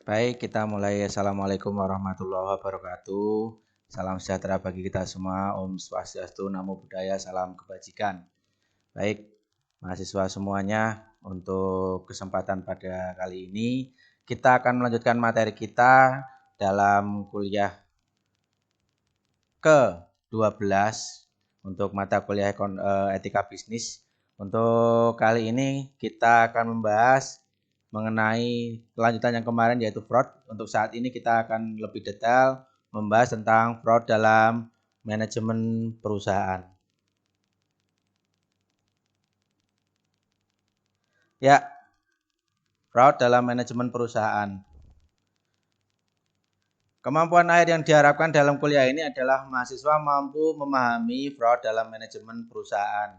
Baik, kita mulai. Assalamualaikum warahmatullahi wabarakatuh. Salam sejahtera bagi kita semua. Om Swastiastu, Namo Buddhaya, salam kebajikan. Baik, mahasiswa semuanya, untuk kesempatan pada kali ini kita akan melanjutkan materi kita dalam kuliah ke-12 untuk mata kuliah etika bisnis. Untuk kali ini kita akan membahas mengenai kelanjutan yang kemarin yaitu fraud. Untuk saat ini kita akan lebih detail membahas tentang fraud dalam manajemen perusahaan. Ya, fraud dalam manajemen perusahaan. Kemampuan akhir yang diharapkan dalam kuliah ini adalah mahasiswa mampu memahami fraud dalam manajemen perusahaan.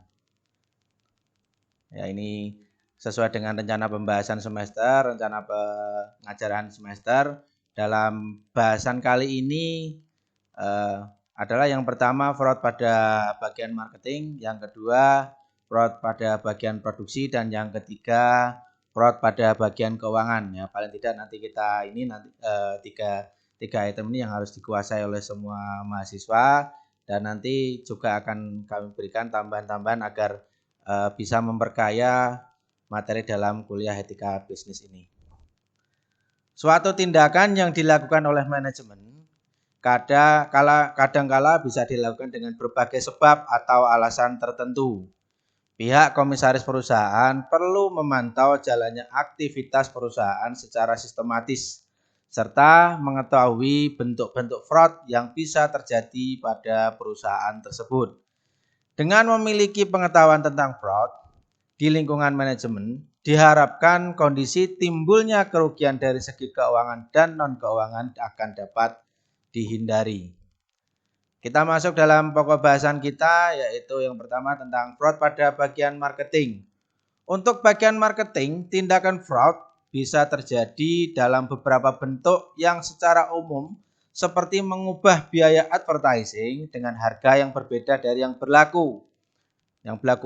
Ya, ini sesuai dengan rencana pembahasan semester, rencana pengajaran semester. Dalam bahasan kali ini adalah yang pertama fraud pada bagian marketing, yang kedua fraud pada bagian produksi, dan yang ketiga fraud pada bagian keuangan. Ya, paling tidak nanti kita ini tiga item ini yang harus dikuasai oleh semua mahasiswa, dan nanti juga akan kami berikan tambahan-tambahan agar bisa memperkaya materi dalam kuliah etika bisnis ini. Suatu tindakan yang dilakukan oleh manajemen kadangkala bisa dilakukan dengan berbagai sebab atau alasan tertentu. Pihak komisaris perusahaan perlu memantau jalannya aktivitas perusahaan secara sistematis serta mengetahui bentuk-bentuk fraud yang bisa terjadi pada perusahaan tersebut. Dengan memiliki pengetahuan tentang fraud di lingkungan manajemen, diharapkan kondisi timbulnya kerugian dari segi keuangan dan non-keuangan akan dapat dihindari. Kita masuk dalam pokok bahasan kita, yaitu yang pertama tentang fraud pada bagian marketing. Untuk bagian marketing, tindakan fraud bisa terjadi dalam beberapa bentuk yang secara umum seperti mengubah biaya advertising dengan harga yang berbeda dari yang berlaku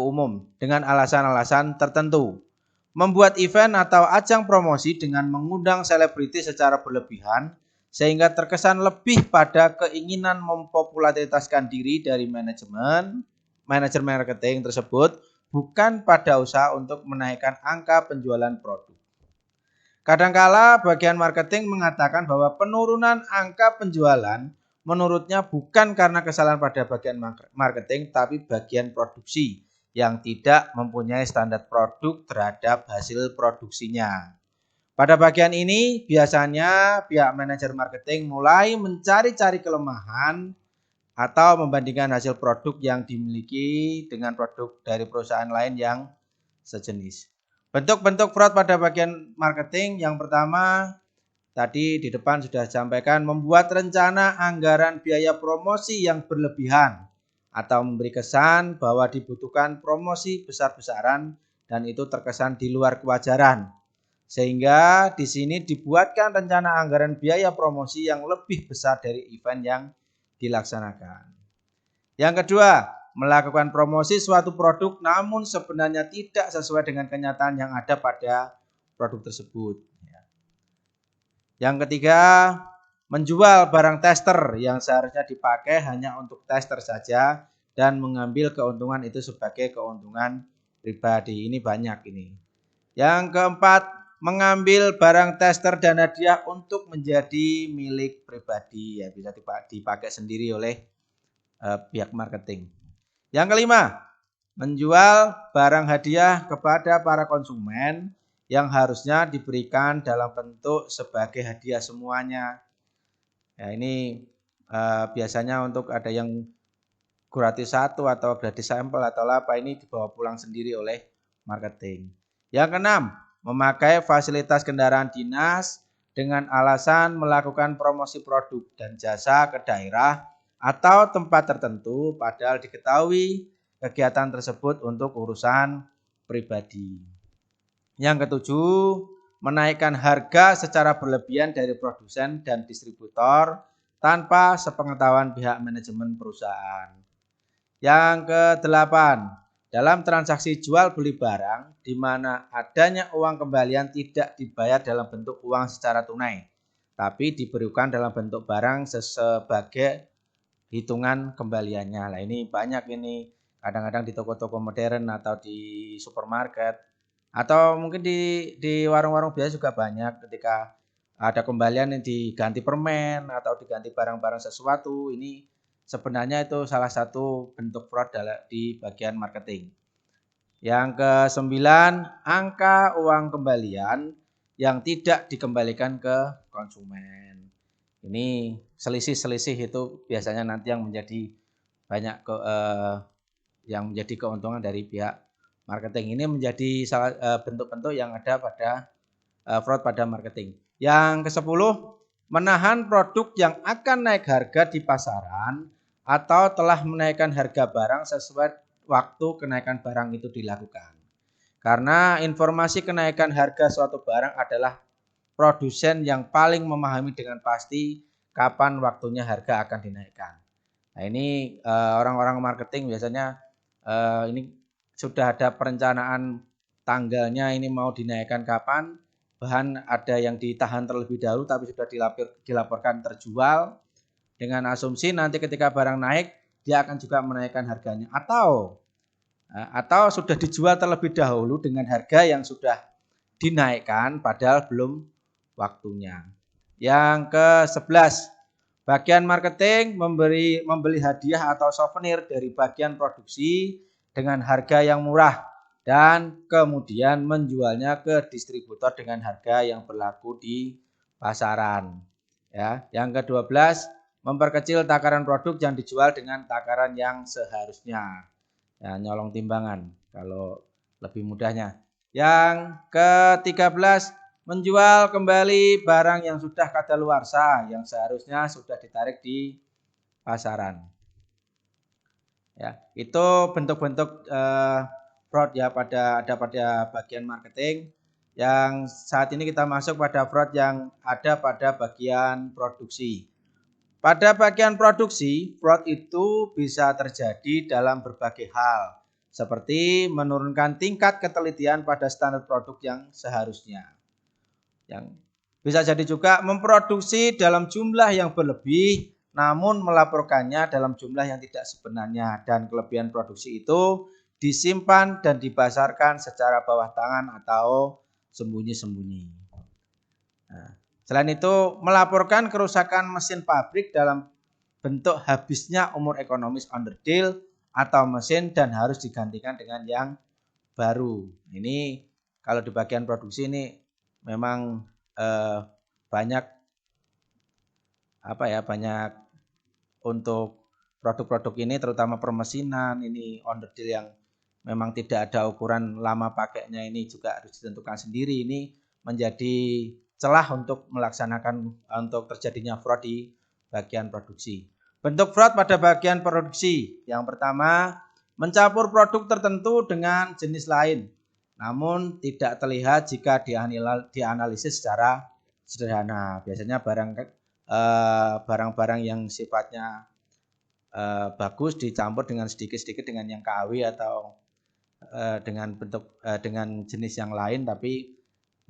umum dengan alasan-alasan tertentu. Membuat event atau ajang promosi dengan mengundang selebriti secara berlebihan sehingga terkesan lebih pada keinginan mempopularitaskan diri dari manajer marketing tersebut, bukan pada usaha untuk menaikkan angka penjualan produk. Kadangkala bagian marketing mengatakan bahwa penurunan angka penjualan menurutnya bukan karena kesalahan pada bagian marketing, tapi bagian produksi yang tidak mempunyai standar produk terhadap hasil produksinya. Pada bagian ini biasanya pihak manajer marketing mulai mencari-cari kelemahan atau membandingkan hasil produk yang dimiliki dengan produk dari perusahaan lain yang sejenis. Bentuk-bentuk fraud pada bagian marketing yang pertama tadi di depan sudah disampaikan, membuat rencana anggaran biaya promosi yang berlebihan atau memberi kesan bahwa dibutuhkan promosi besar-besaran dan itu terkesan di luar kewajaran. Sehingga di sini dibuatkan rencana anggaran biaya promosi yang lebih besar dari event yang dilaksanakan. Yang kedua, melakukan promosi suatu produk namun sebenarnya tidak sesuai dengan kenyataan yang ada pada produk tersebut. Yang ketiga, menjual barang tester yang seharusnya dipakai hanya untuk tester saja dan mengambil keuntungan itu sebagai keuntungan pribadi. Ini banyak ini. Yang keempat, mengambil barang tester dan hadiah untuk menjadi milik pribadi, ya bisa dipakai sendiri oleh pihak marketing. Yang kelima, menjual barang hadiah kepada para konsumen yang harusnya diberikan dalam bentuk sebagai hadiah semuanya. Ya, ini biasanya untuk ada yang gratis satu atau gratis sampel atau apa, ini dibawa pulang sendiri oleh marketing. Yang keenam, memakai fasilitas kendaraan dinas dengan alasan melakukan promosi produk dan jasa ke daerah atau tempat tertentu padahal diketahui kegiatan tersebut untuk urusan pribadi. Yang ketujuh, menaikkan harga secara berlebihan dari produsen dan distributor tanpa sepengetahuan pihak manajemen perusahaan. Yang kedelapan, dalam transaksi jual beli barang di mana adanya uang kembalian tidak dibayar dalam bentuk uang secara tunai, tapi diberikan dalam bentuk barang sebagai hitungan kembaliannya. Nah, ini banyak ini kadang-kadang di toko-toko modern atau di supermarket atau mungkin di warung-warung biasa juga banyak ketika ada kembalian yang diganti permen atau diganti barang-barang sesuatu. Ini sebenarnya itu salah satu bentuk fraud di bagian marketing. Yang ke-9, angka uang kembalian yang tidak dikembalikan ke konsumen. Ini selisih-selisih itu biasanya nanti yang menjadi banyak yang menjadi keuntungan dari pihak marketing. Ini menjadi bentuk-bentuk yang ada pada fraud pada marketing. Yang ke-10, menahan produk yang akan naik harga di pasaran atau telah menaikkan harga barang sesuai waktu kenaikan barang itu dilakukan. Karena informasi kenaikan harga suatu barang adalah produsen yang paling memahami dengan pasti kapan waktunya harga akan dinaikkan. Nah, ini orang-orang marketing biasanya ini sudah ada perencanaan tanggalnya, ini mau dinaikkan kapan, bahan ada yang ditahan terlebih dahulu tapi sudah dilaporkan terjual dengan asumsi nanti ketika barang naik dia akan juga menaikkan harganya atau sudah dijual terlebih dahulu dengan harga yang sudah dinaikkan padahal belum waktunya. Yang ke-11, bagian marketing membeli hadiah atau souvenir dari bagian produksi dengan harga yang murah dan kemudian menjualnya ke distributor dengan harga yang berlaku di pasaran. Ya, yang ke-12, memperkecil takaran produk yang dijual dengan takaran yang seharusnya. Ya, nyolong timbangan kalau lebih mudahnya. Yang ke-13, menjual kembali barang yang sudah kadaluarsa yang seharusnya sudah ditarik di pasaran. Ya, itu bentuk-bentuk fraud ya pada bagian marketing. Yang saat ini kita masuk pada fraud yang ada pada bagian produksi. Pada bagian produksi, fraud itu bisa terjadi dalam berbagai hal, seperti menurunkan tingkat ketelitian pada standar produk yang seharusnya. Yang bisa jadi juga memproduksi dalam jumlah yang berlebih, namun melaporkannya dalam jumlah yang tidak sebenarnya, dan kelebihan produksi itu disimpan dan dipasarkan secara bawah tangan atau sembunyi-sembunyi. Nah, selain itu, melaporkan kerusakan mesin pabrik dalam bentuk habisnya umur ekonomis onderdil atau mesin dan harus digantikan dengan yang baru. Ini kalau di bagian produksi ini memang banyak banyak untuk produk-produk ini terutama permesinan ini onderdil yang memang tidak ada ukuran lama pakainya ini juga harus ditentukan sendiri. Ini menjadi celah untuk melaksanakan untuk terjadinya fraud di bagian produksi. Bentuk fraud pada bagian produksi. Yang pertama, mencampur produk tertentu dengan jenis lain, namun tidak terlihat jika dianalisis secara sederhana. Biasanya barang-barang yang sifatnya bagus dicampur dengan sedikit-sedikit dengan yang KW atau dengan jenis yang lain tapi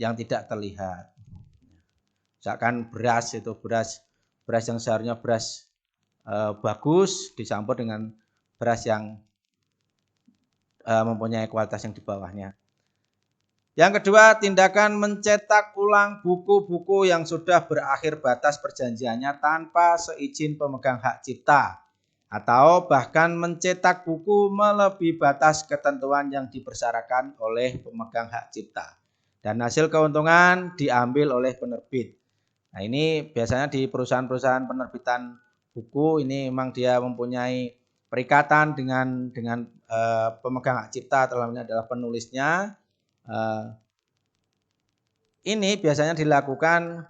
yang tidak terlihat. Misalkan beras yang seharusnya beras bagus dicampur dengan beras yang mempunyai kualitas yang di bawahnya. Yang kedua, tindakan mencetak ulang buku-buku yang sudah berakhir batas perjanjiannya tanpa seizin pemegang hak cipta, atau bahkan mencetak buku melebihi batas ketentuan yang dipersyaratkan oleh pemegang hak cipta. Dan hasil keuntungan diambil oleh penerbit. Nah, ini biasanya di perusahaan-perusahaan penerbitan buku ini memang dia mempunyai perikatan dengan pemegang hak cipta, dalamnya adalah penulisnya. Ini biasanya dilakukan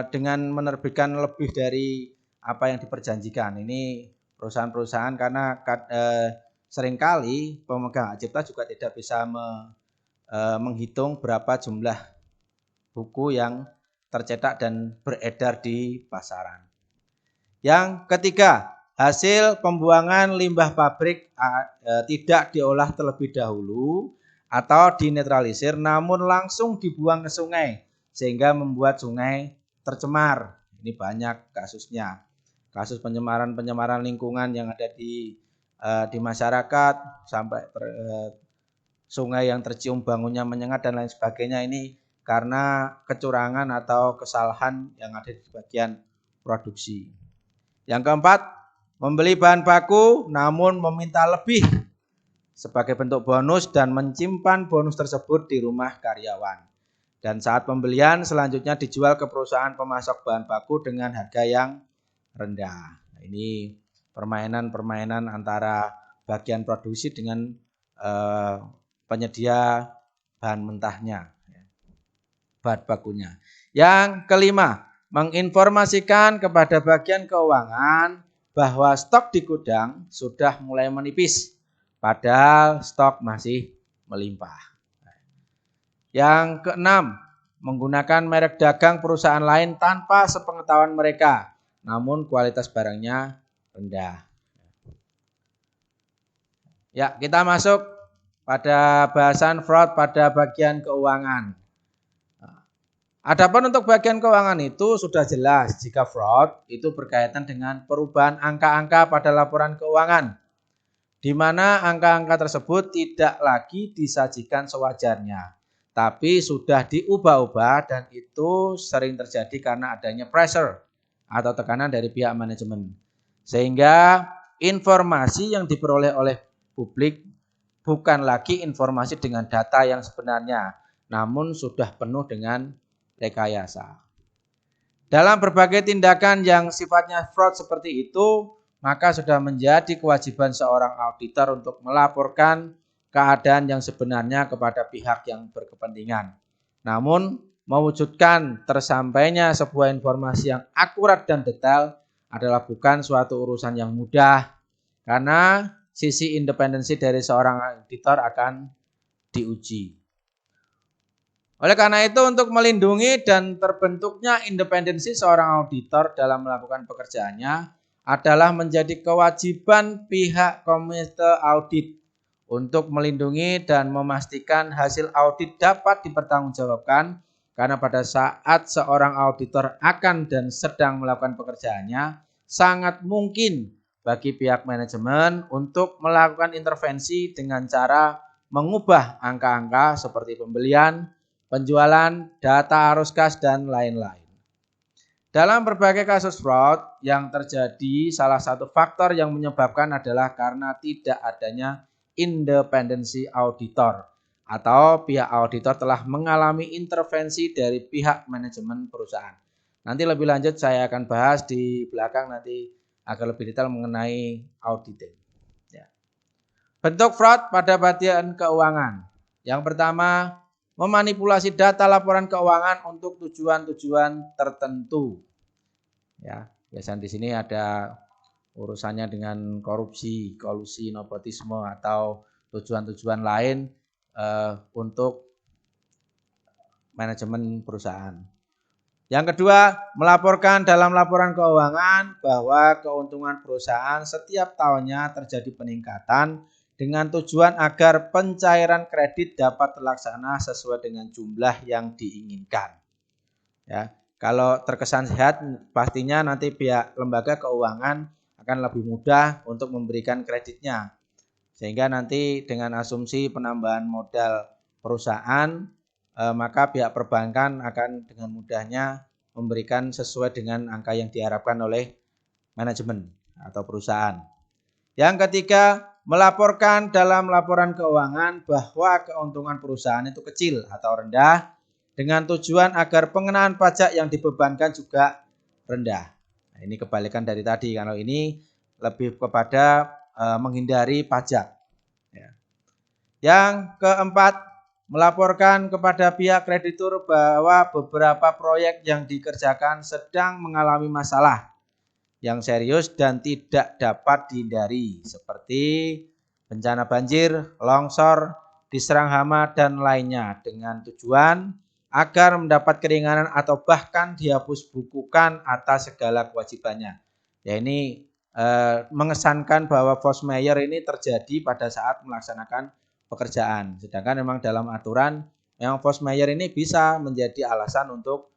dengan menerbitkan lebih dari apa yang diperjanjikan. Ini perusahaan-perusahaan karena seringkali pemegang hak cipta juga tidak bisa menghitung berapa jumlah buku yang tercetak dan beredar di pasaran. Yang ketiga, hasil pembuangan limbah pabrik tidak diolah terlebih dahulu atau dinetralisir namun langsung dibuang ke sungai sehingga membuat sungai tercemar. Ini banyak kasusnya. Kasus pencemaran lingkungan yang ada di masyarakat sampai sungai yang tercium baunya menyengat dan lain sebagainya, ini karena kecurangan atau kesalahan yang ada di bagian produksi. Yang keempat, membeli bahan baku namun meminta lebih sebagai bentuk bonus dan menyimpan bonus tersebut di rumah karyawan. Dan saat pembelian selanjutnya dijual ke perusahaan pemasok bahan baku dengan harga yang rendah. Nah, ini permainan antara bagian produksi dengan penyedia bahan mentahnya, bahan bakunya. Yang kelima, menginformasikan kepada bagian keuangan bahwa stok di gudang sudah mulai menipis, padahal stok masih melimpah. Yang keenam, menggunakan merek dagang perusahaan lain tanpa sepengetahuan mereka, namun kualitas barangnya rendah. Ya, kita masuk pada bahasan fraud pada bagian keuangan. Adapun untuk bagian keuangan itu sudah jelas jika fraud itu berkaitan dengan perubahan angka-angka pada laporan keuangan, di mana angka-angka tersebut tidak lagi disajikan sewajarnya, tapi sudah diubah-ubah, dan itu sering terjadi karena adanya pressure atau tekanan dari pihak manajemen. Sehingga informasi yang diperoleh oleh publik bukan lagi informasi dengan data yang sebenarnya, namun sudah penuh dengan rekayasa. Dalam berbagai tindakan yang sifatnya fraud seperti itu, maka sudah menjadi kewajiban seorang auditor untuk melaporkan keadaan yang sebenarnya kepada pihak yang berkepentingan. Namun, mewujudkan tersampainya sebuah informasi yang akurat dan detail adalah bukan suatu urusan yang mudah, karena sisi independensi dari seorang auditor akan diuji. Oleh karena itu, untuk melindungi dan terbentuknya independensi seorang auditor dalam melakukan pekerjaannya adalah menjadi kewajiban pihak komite audit untuk melindungi dan memastikan hasil audit dapat dipertanggungjawabkan, karena pada saat seorang auditor akan dan sedang melakukan pekerjaannya, sangat mungkin bagi pihak manajemen untuk melakukan intervensi dengan cara mengubah angka-angka seperti pembelian, penjualan, data arus kas, dan lain-lain. Dalam berbagai kasus fraud yang terjadi, salah satu faktor yang menyebabkan adalah karena tidak adanya independensi auditor, atau pihak auditor telah mengalami intervensi dari pihak manajemen perusahaan. Nanti lebih lanjut saya akan bahas di belakang nanti agar lebih detail mengenai auditing. Ya. Bentuk fraud pada bagian keuangan. Yang pertama, memanipulasi data laporan keuangan untuk tujuan-tujuan tertentu. Ya, biasanya di sini ada urusannya dengan korupsi, kolusi, nepotisme, atau tujuan-tujuan lain untuk manajemen perusahaan. Yang kedua, melaporkan dalam laporan keuangan bahwa keuntungan perusahaan setiap tahunnya terjadi peningkatan dengan tujuan agar pencairan kredit dapat terlaksana sesuai dengan jumlah yang diinginkan. Ya, kalau terkesan sehat, pastinya nanti pihak lembaga keuangan akan lebih mudah untuk memberikan kreditnya. Sehingga nanti dengan asumsi penambahan modal perusahaan, maka pihak perbankan akan dengan mudahnya memberikan sesuai dengan angka yang diharapkan oleh manajemen atau perusahaan. Yang ketiga, melaporkan dalam laporan keuangan bahwa keuntungan perusahaan itu kecil atau rendah dengan tujuan agar pengenaan pajak yang dibebankan juga rendah. Nah, ini kebalikan dari tadi. Kalau ini lebih kepada menghindari pajak. Ya. Yang keempat, melaporkan kepada pihak kreditur bahwa beberapa proyek yang dikerjakan sedang mengalami masalah yang serius dan tidak dapat dihindari, seperti bencana banjir, longsor, diserang hama, dan lainnya, dengan tujuan agar mendapat keringanan atau bahkan dihapus bukukan atas segala kewajibannya. Ya, ini mengesankan bahwa force majeure ini terjadi pada saat melaksanakan pekerjaan, sedangkan memang dalam aturan Yang force majeure ini bisa menjadi alasan untuk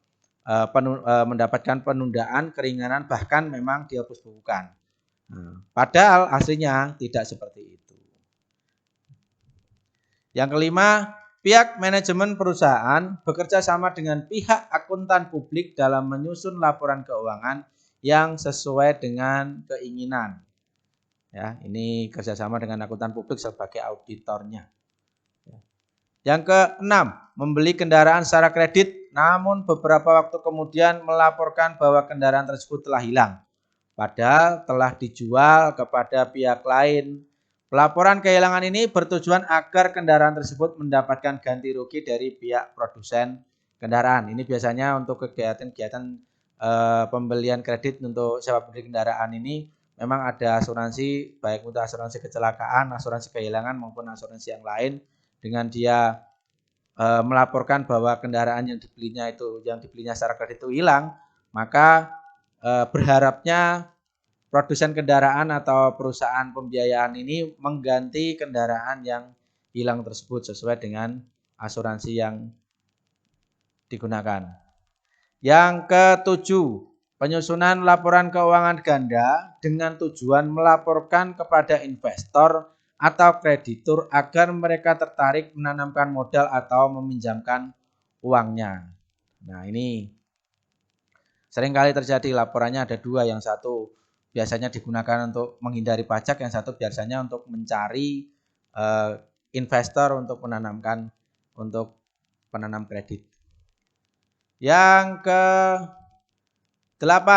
mendapatkan penundaan, keringanan, bahkan memang dihapus bukukan. Padahal aslinya tidak seperti itu. Yang kelima, pihak manajemen perusahaan bekerja sama dengan pihak akuntan publik dalam menyusun laporan keuangan yang sesuai dengan keinginan. Ya, ini kerjasama dengan akuntan publik sebagai auditornya. Yang keenam, membeli kendaraan secara kredit, namun beberapa waktu kemudian melaporkan bahwa kendaraan tersebut telah hilang, padahal telah dijual kepada pihak lain. Pelaporan kehilangan ini bertujuan agar kendaraan tersebut mendapatkan ganti rugi dari pihak produsen kendaraan. Ini biasanya untuk kegiatan-kegiatan pembelian kredit untuk sewa beli kendaraan ini memang ada asuransi, baik untuk asuransi kecelakaan, asuransi kehilangan maupun asuransi yang lain. Dengan dia melaporkan bahwa kendaraan yang dibelinya secara kredit itu hilang, maka berharapnya produsen kendaraan atau perusahaan pembiayaan ini mengganti kendaraan yang hilang tersebut sesuai dengan asuransi yang digunakan. Yang ketujuh, penyusunan laporan keuangan ganda dengan tujuan melaporkan kepada investor atau kreditur agar mereka tertarik menanamkan modal atau meminjamkan uangnya. Nah, ini seringkali terjadi, laporannya ada dua, yang satu biasanya digunakan untuk menghindari pajak, yang satu biasanya untuk mencari investor untuk penanam kredit. Yang ke-8,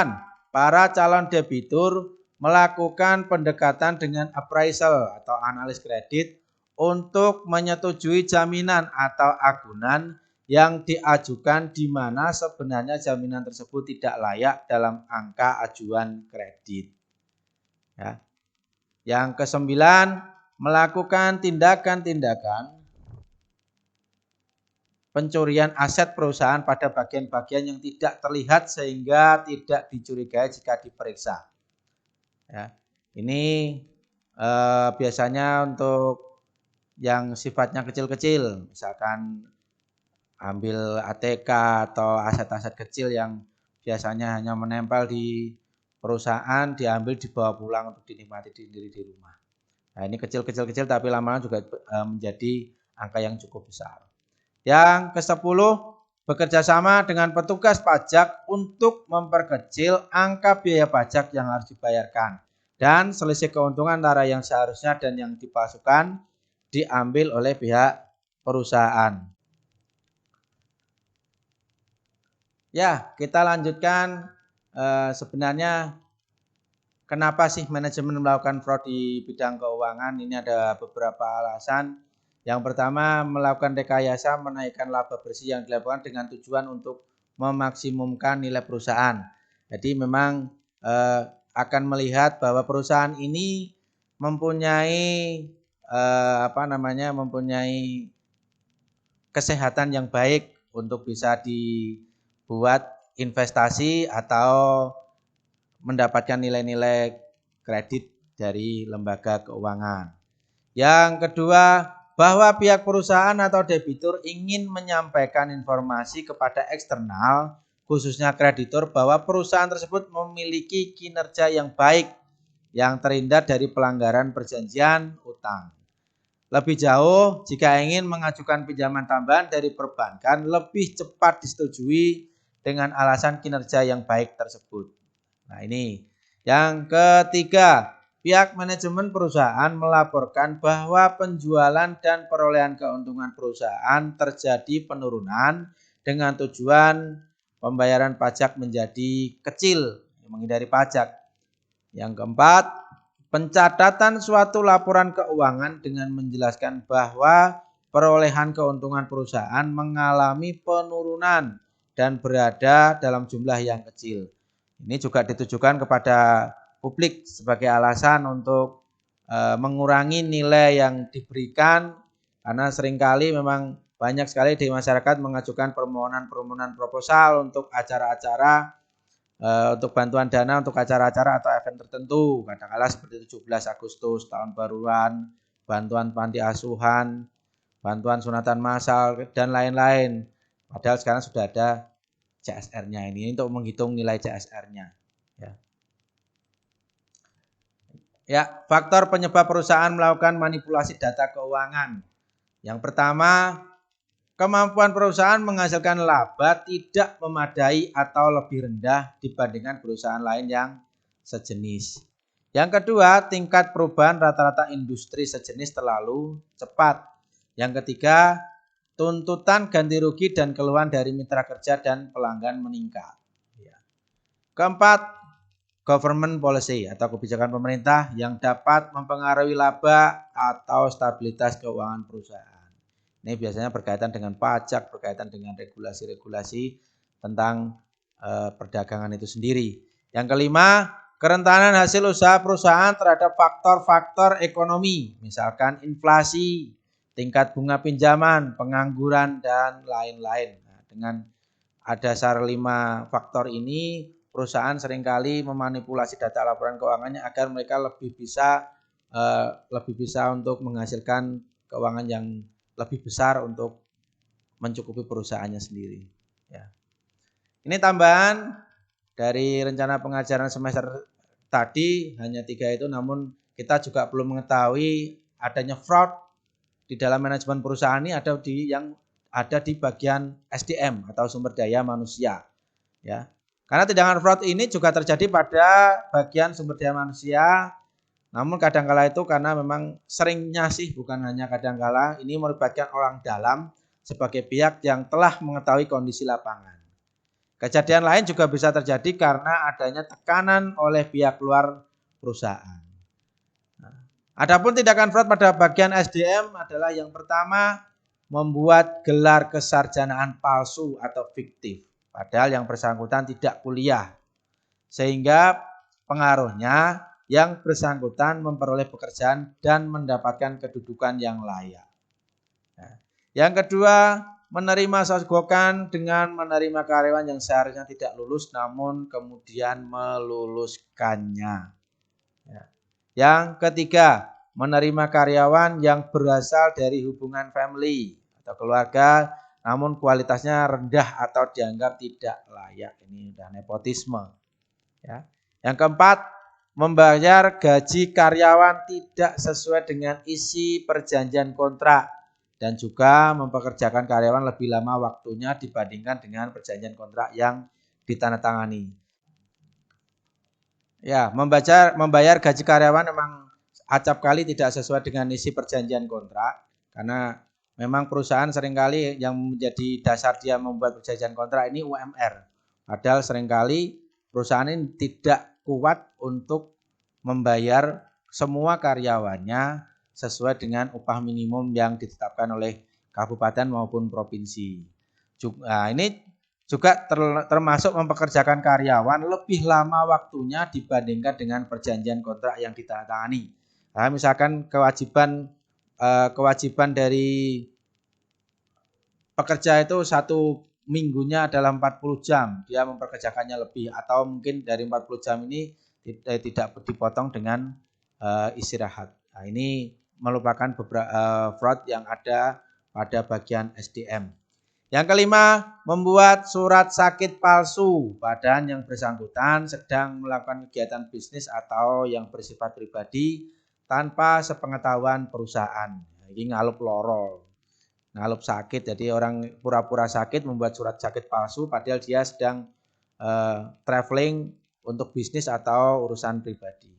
para calon debitur melakukan pendekatan dengan appraisal atau analis kredit untuk menyetujui jaminan atau agunan yang diajukan di mana sebenarnya jaminan tersebut tidak layak dalam angka ajuan kredit. Ya. Yang ke-9, melakukan tindakan-tindakan pencurian aset perusahaan pada bagian-bagian yang tidak terlihat sehingga tidak dicurigai jika diperiksa. Ya, ini biasanya untuk yang sifatnya kecil-kecil, misalkan ambil ATK atau aset-aset kecil yang biasanya hanya menempel di perusahaan, diambil dibawa pulang untuk dinikmati sendiri di rumah. Nah, ini kecil-kecil tapi lama-lama juga menjadi angka yang cukup besar. Yang ke-10, bekerja sama dengan petugas pajak untuk memperkecil angka biaya pajak yang harus dibayarkan dan selisih keuntungan antara yang seharusnya dan yang dipalsukan diambil oleh pihak perusahaan. Ya, kita lanjutkan sebenarnya kenapa sih manajemen melakukan fraud di bidang keuangan? Ini ada beberapa alasan. Yang pertama, melakukan rekayasa menaikkan laba bersih yang dilakukan dengan tujuan untuk memaksimumkan nilai perusahaan. Jadi memang akan melihat bahwa perusahaan ini mempunyai mempunyai kesehatan yang baik untuk bisa dibuat investasi atau mendapatkan nilai-nilai kredit dari lembaga keuangan. Yang kedua, bahwa pihak perusahaan atau debitur ingin menyampaikan informasi kepada eksternal, khususnya kreditur, bahwa perusahaan tersebut memiliki kinerja yang baik yang terhindar dari pelanggaran perjanjian utang. Lebih jauh, jika ingin mengajukan pinjaman tambahan dari perbankan, lebih cepat disetujui dengan alasan kinerja yang baik tersebut. Nah, ini. Yang ketiga, pihak manajemen perusahaan melaporkan bahwa penjualan dan perolehan keuntungan perusahaan terjadi penurunan dengan tujuan pembayaran pajak menjadi kecil, menghindari pajak. Yang keempat, pencatatan suatu laporan keuangan dengan menjelaskan bahwa perolehan keuntungan perusahaan mengalami penurunan dan berada dalam jumlah yang kecil. Ini juga ditujukan kepada publik sebagai alasan untuk mengurangi nilai yang diberikan, karena seringkali memang banyak sekali di masyarakat mengajukan permohonan proposal untuk acara-acara, untuk bantuan dana untuk acara-acara atau event tertentu, katakanlah seperti 17 Agustus, tahun baruan, bantuan panti asuhan, bantuan sunatan massal, dan lain-lain. Padahal sekarang sudah ada CSR-nya ini untuk menghitung nilai CSR-nya. Ya, faktor penyebab perusahaan melakukan manipulasi data keuangan. Yang pertama, kemampuan perusahaan menghasilkan laba tidak memadai atau lebih rendah dibandingkan perusahaan lain yang sejenis. Yang kedua, tingkat perubahan rata-rata industri sejenis terlalu cepat. Yang ketiga, tuntutan ganti rugi dan keluhan dari mitra kerja dan pelanggan meningkat. Keempat, government policy atau kebijakan pemerintah yang dapat mempengaruhi laba atau stabilitas keuangan perusahaan. Ini biasanya berkaitan dengan pajak, berkaitan dengan regulasi-regulasi tentang perdagangan itu sendiri. Yang kelima, kerentanan hasil usaha perusahaan terhadap faktor-faktor ekonomi, misalkan inflasi, tingkat bunga pinjaman, pengangguran, dan lain-lain. Nah, dengan dasar 5 faktor ini, perusahaan seringkali memanipulasi data laporan keuangannya agar mereka lebih bisa untuk menghasilkan keuangan yang lebih besar untuk mencukupi perusahaannya sendiri. Ya. Ini tambahan dari rencana pengajaran semester tadi hanya 3 itu, namun kita juga perlu mengetahui adanya fraud di dalam manajemen perusahaan ini yang ada di bagian SDM atau sumber daya manusia. Ya. Karena tindakan fraud ini juga terjadi pada bagian sumber daya manusia, namun kadangkala itu karena memang seringnya sih, bukan hanya kadangkala, ini melibatkan orang dalam sebagai pihak yang telah mengetahui kondisi lapangan. Kejadian lain juga bisa terjadi karena adanya tekanan oleh pihak luar perusahaan. Adapun tindakan fraud pada bagian SDM adalah yang pertama, membuat gelar kesarjanaan palsu atau fiktif. Padahal yang bersangkutan tidak kuliah, sehingga pengaruhnya yang bersangkutan memperoleh pekerjaan dan mendapatkan kedudukan yang layak. Yang kedua, menerima soggokan dengan menerima karyawan yang seharusnya tidak lulus namun kemudian meluluskannya. Yang ketiga, menerima karyawan yang berasal dari hubungan family atau keluarga namun kualitasnya rendah atau dianggap tidak layak. Ini sudah nepotisme. Ya. Yang keempat, membayar gaji karyawan tidak sesuai dengan isi perjanjian kontrak dan juga mempekerjakan karyawan lebih lama waktunya dibandingkan dengan perjanjian kontrak yang ditandatangani. Ya, membayar gaji karyawan memang acap kali tidak sesuai dengan isi perjanjian kontrak, karena memang perusahaan seringkali yang menjadi dasar dia membuat perjanjian kontrak ini UMR. Padahal seringkali perusahaan ini tidak kuat untuk membayar semua karyawannya sesuai dengan upah minimum yang ditetapkan oleh kabupaten maupun provinsi. Nah, ini juga termasuk mempekerjakan karyawan lebih lama waktunya dibandingkan dengan perjanjian kontrak yang ditandatangani. Nah, misalkan kewajiban dari pekerja itu 1 minggunya adalah 40 jam, dia memperkerjakannya lebih, atau mungkin dari 40 jam ini tidak dipotong dengan istirahat. Nah, ini merupakan beberapa fraud yang ada pada bagian SDM. Yang kelima, membuat surat sakit palsu padahal yang bersangkutan sedang melakukan kegiatan bisnis atau yang bersifat pribadi tanpa sepengetahuan perusahaan. Ini ngalup loro, ngalup sakit. Jadi orang pura-pura sakit membuat surat sakit palsu padahal dia sedang traveling untuk bisnis atau urusan pribadi.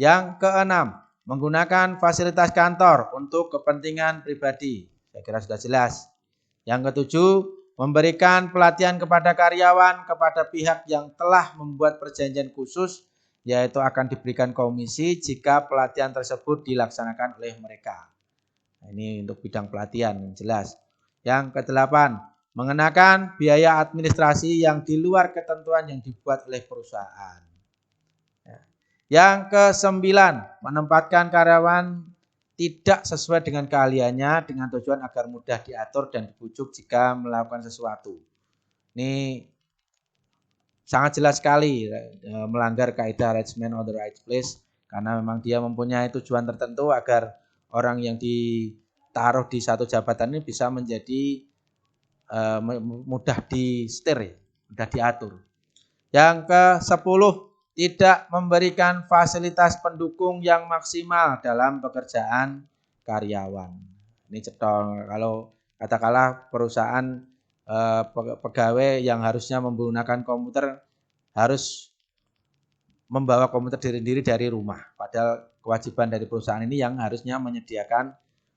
Yang keenam, menggunakan fasilitas kantor untuk kepentingan pribadi. Saya kira sudah jelas. Yang ketujuh, memberikan pelatihan kepada karyawan kepada pihak yang telah membuat perjanjian khusus, yaitu akan diberikan komisi jika pelatihan tersebut dilaksanakan oleh mereka. Nah, ini untuk bidang pelatihan, jelas. Yang kedelapan, mengenakan biaya administrasi yang di luar ketentuan yang dibuat oleh perusahaan. Yang kesembilan, menempatkan karyawan tidak sesuai dengan keahliannya dengan tujuan agar mudah diatur dan dibujuk jika melakukan sesuatu. Ini sangat jelas sekali melanggar kaidah right man on the right place, karena memang dia mempunyai tujuan tertentu agar orang yang taruh di satu jabatan ini bisa menjadi mudah disetir, ya, mudah diatur. Yang ke-10, tidak memberikan fasilitas pendukung yang maksimal dalam pekerjaan karyawan. Ini cetol, kalau katakanlah perusahaan pegawai yang harusnya menggunakan komputer harus membawa komputer sendiri dari rumah. Padahal kewajiban dari perusahaan ini yang harusnya menyediakan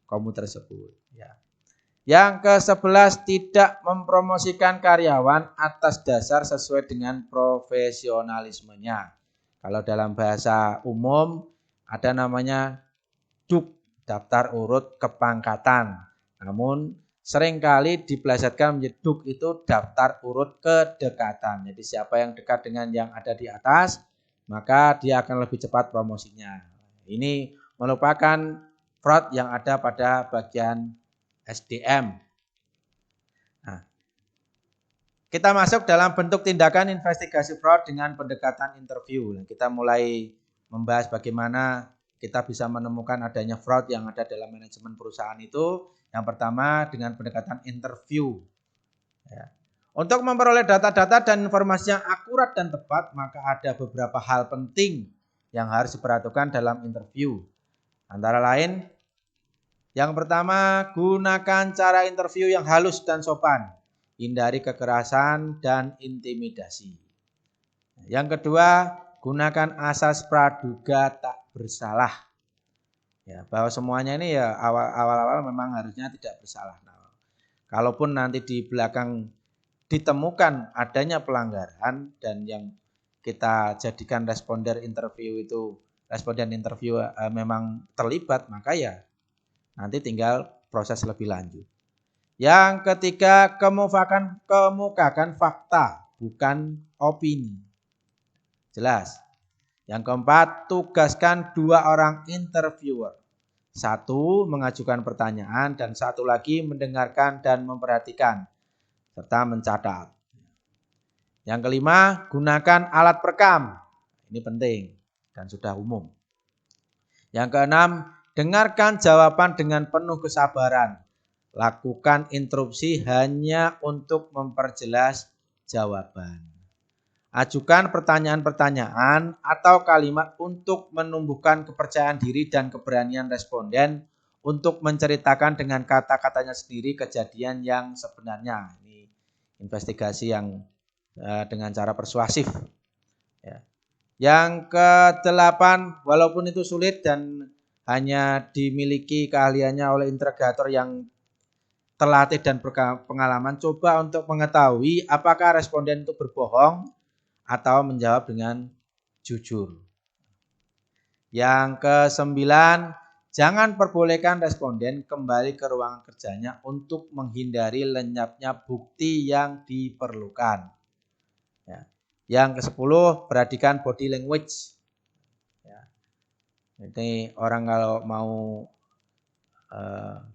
komputer tersebut. Ya. Yang ke-11, tidak mempromosikan karyawan atas dasar sesuai dengan profesionalismenya. Kalau dalam bahasa umum ada namanya DUK, daftar urut kepangkatan. Namun seringkali dipelesetkan menjadi DUK itu daftar urut kedekatan. Jadi siapa yang dekat dengan yang ada di atas, maka dia akan lebih cepat promosinya. Ini merupakan fraud yang ada pada bagian SDM. Nah, kita masuk dalam bentuk tindakan investigasi fraud dengan pendekatan interview. Kita mulai membahas bagaimana kita bisa menemukan adanya fraud yang ada dalam manajemen perusahaan itu. Yang pertama dengan pendekatan interview. Ya. Untuk memperoleh data-data dan informasi yang akurat dan tepat, maka ada beberapa hal penting yang harus diperhatikan dalam interview. Antara lain, yang pertama, gunakan cara interview yang halus dan sopan. Hindari kekerasan dan intimidasi. Yang kedua, gunakan asas praduga tak bersalah. Ya, bahwa semuanya ini ya awal-awal memang harusnya tidak bersalah. Nah, kalaupun nanti di belakang ditemukan adanya pelanggaran dan yang kita jadikan responden interview memang terlibat, maka ya nanti tinggal proses lebih lanjut. Yang ketiga, kemukakan fakta, bukan opini. Jelas. Yang keempat, tugaskan 2 orang interviewer. 1 mengajukan pertanyaan dan 1 lagi mendengarkan dan memperhatikan serta mencatat. Yang kelima, gunakan alat perekam. Ini penting dan sudah umum. Yang keenam, dengarkan jawaban dengan penuh kesabaran. Lakukan interupsi hanya untuk memperjelas jawaban. Ajukan pertanyaan-pertanyaan atau kalimat untuk menumbuhkan kepercayaan diri dan keberanian responden untuk menceritakan dengan kata-katanya sendiri kejadian yang sebenarnya. Ini investigasi yang dengan cara persuasif. Ya. Yang ke-8, walaupun itu sulit dan hanya dimiliki keahliannya oleh interrogator yang terlatih dan berpengalaman, coba untuk mengetahui apakah responden itu berbohong atau menjawab dengan jujur. Yang ke-9, jangan perbolehkan responden kembali ke ruangan kerjanya untuk menghindari lenyapnya bukti yang diperlukan. Ya. Yang ke-10, perhatikan body language. Ya. Jadi orang kalau mau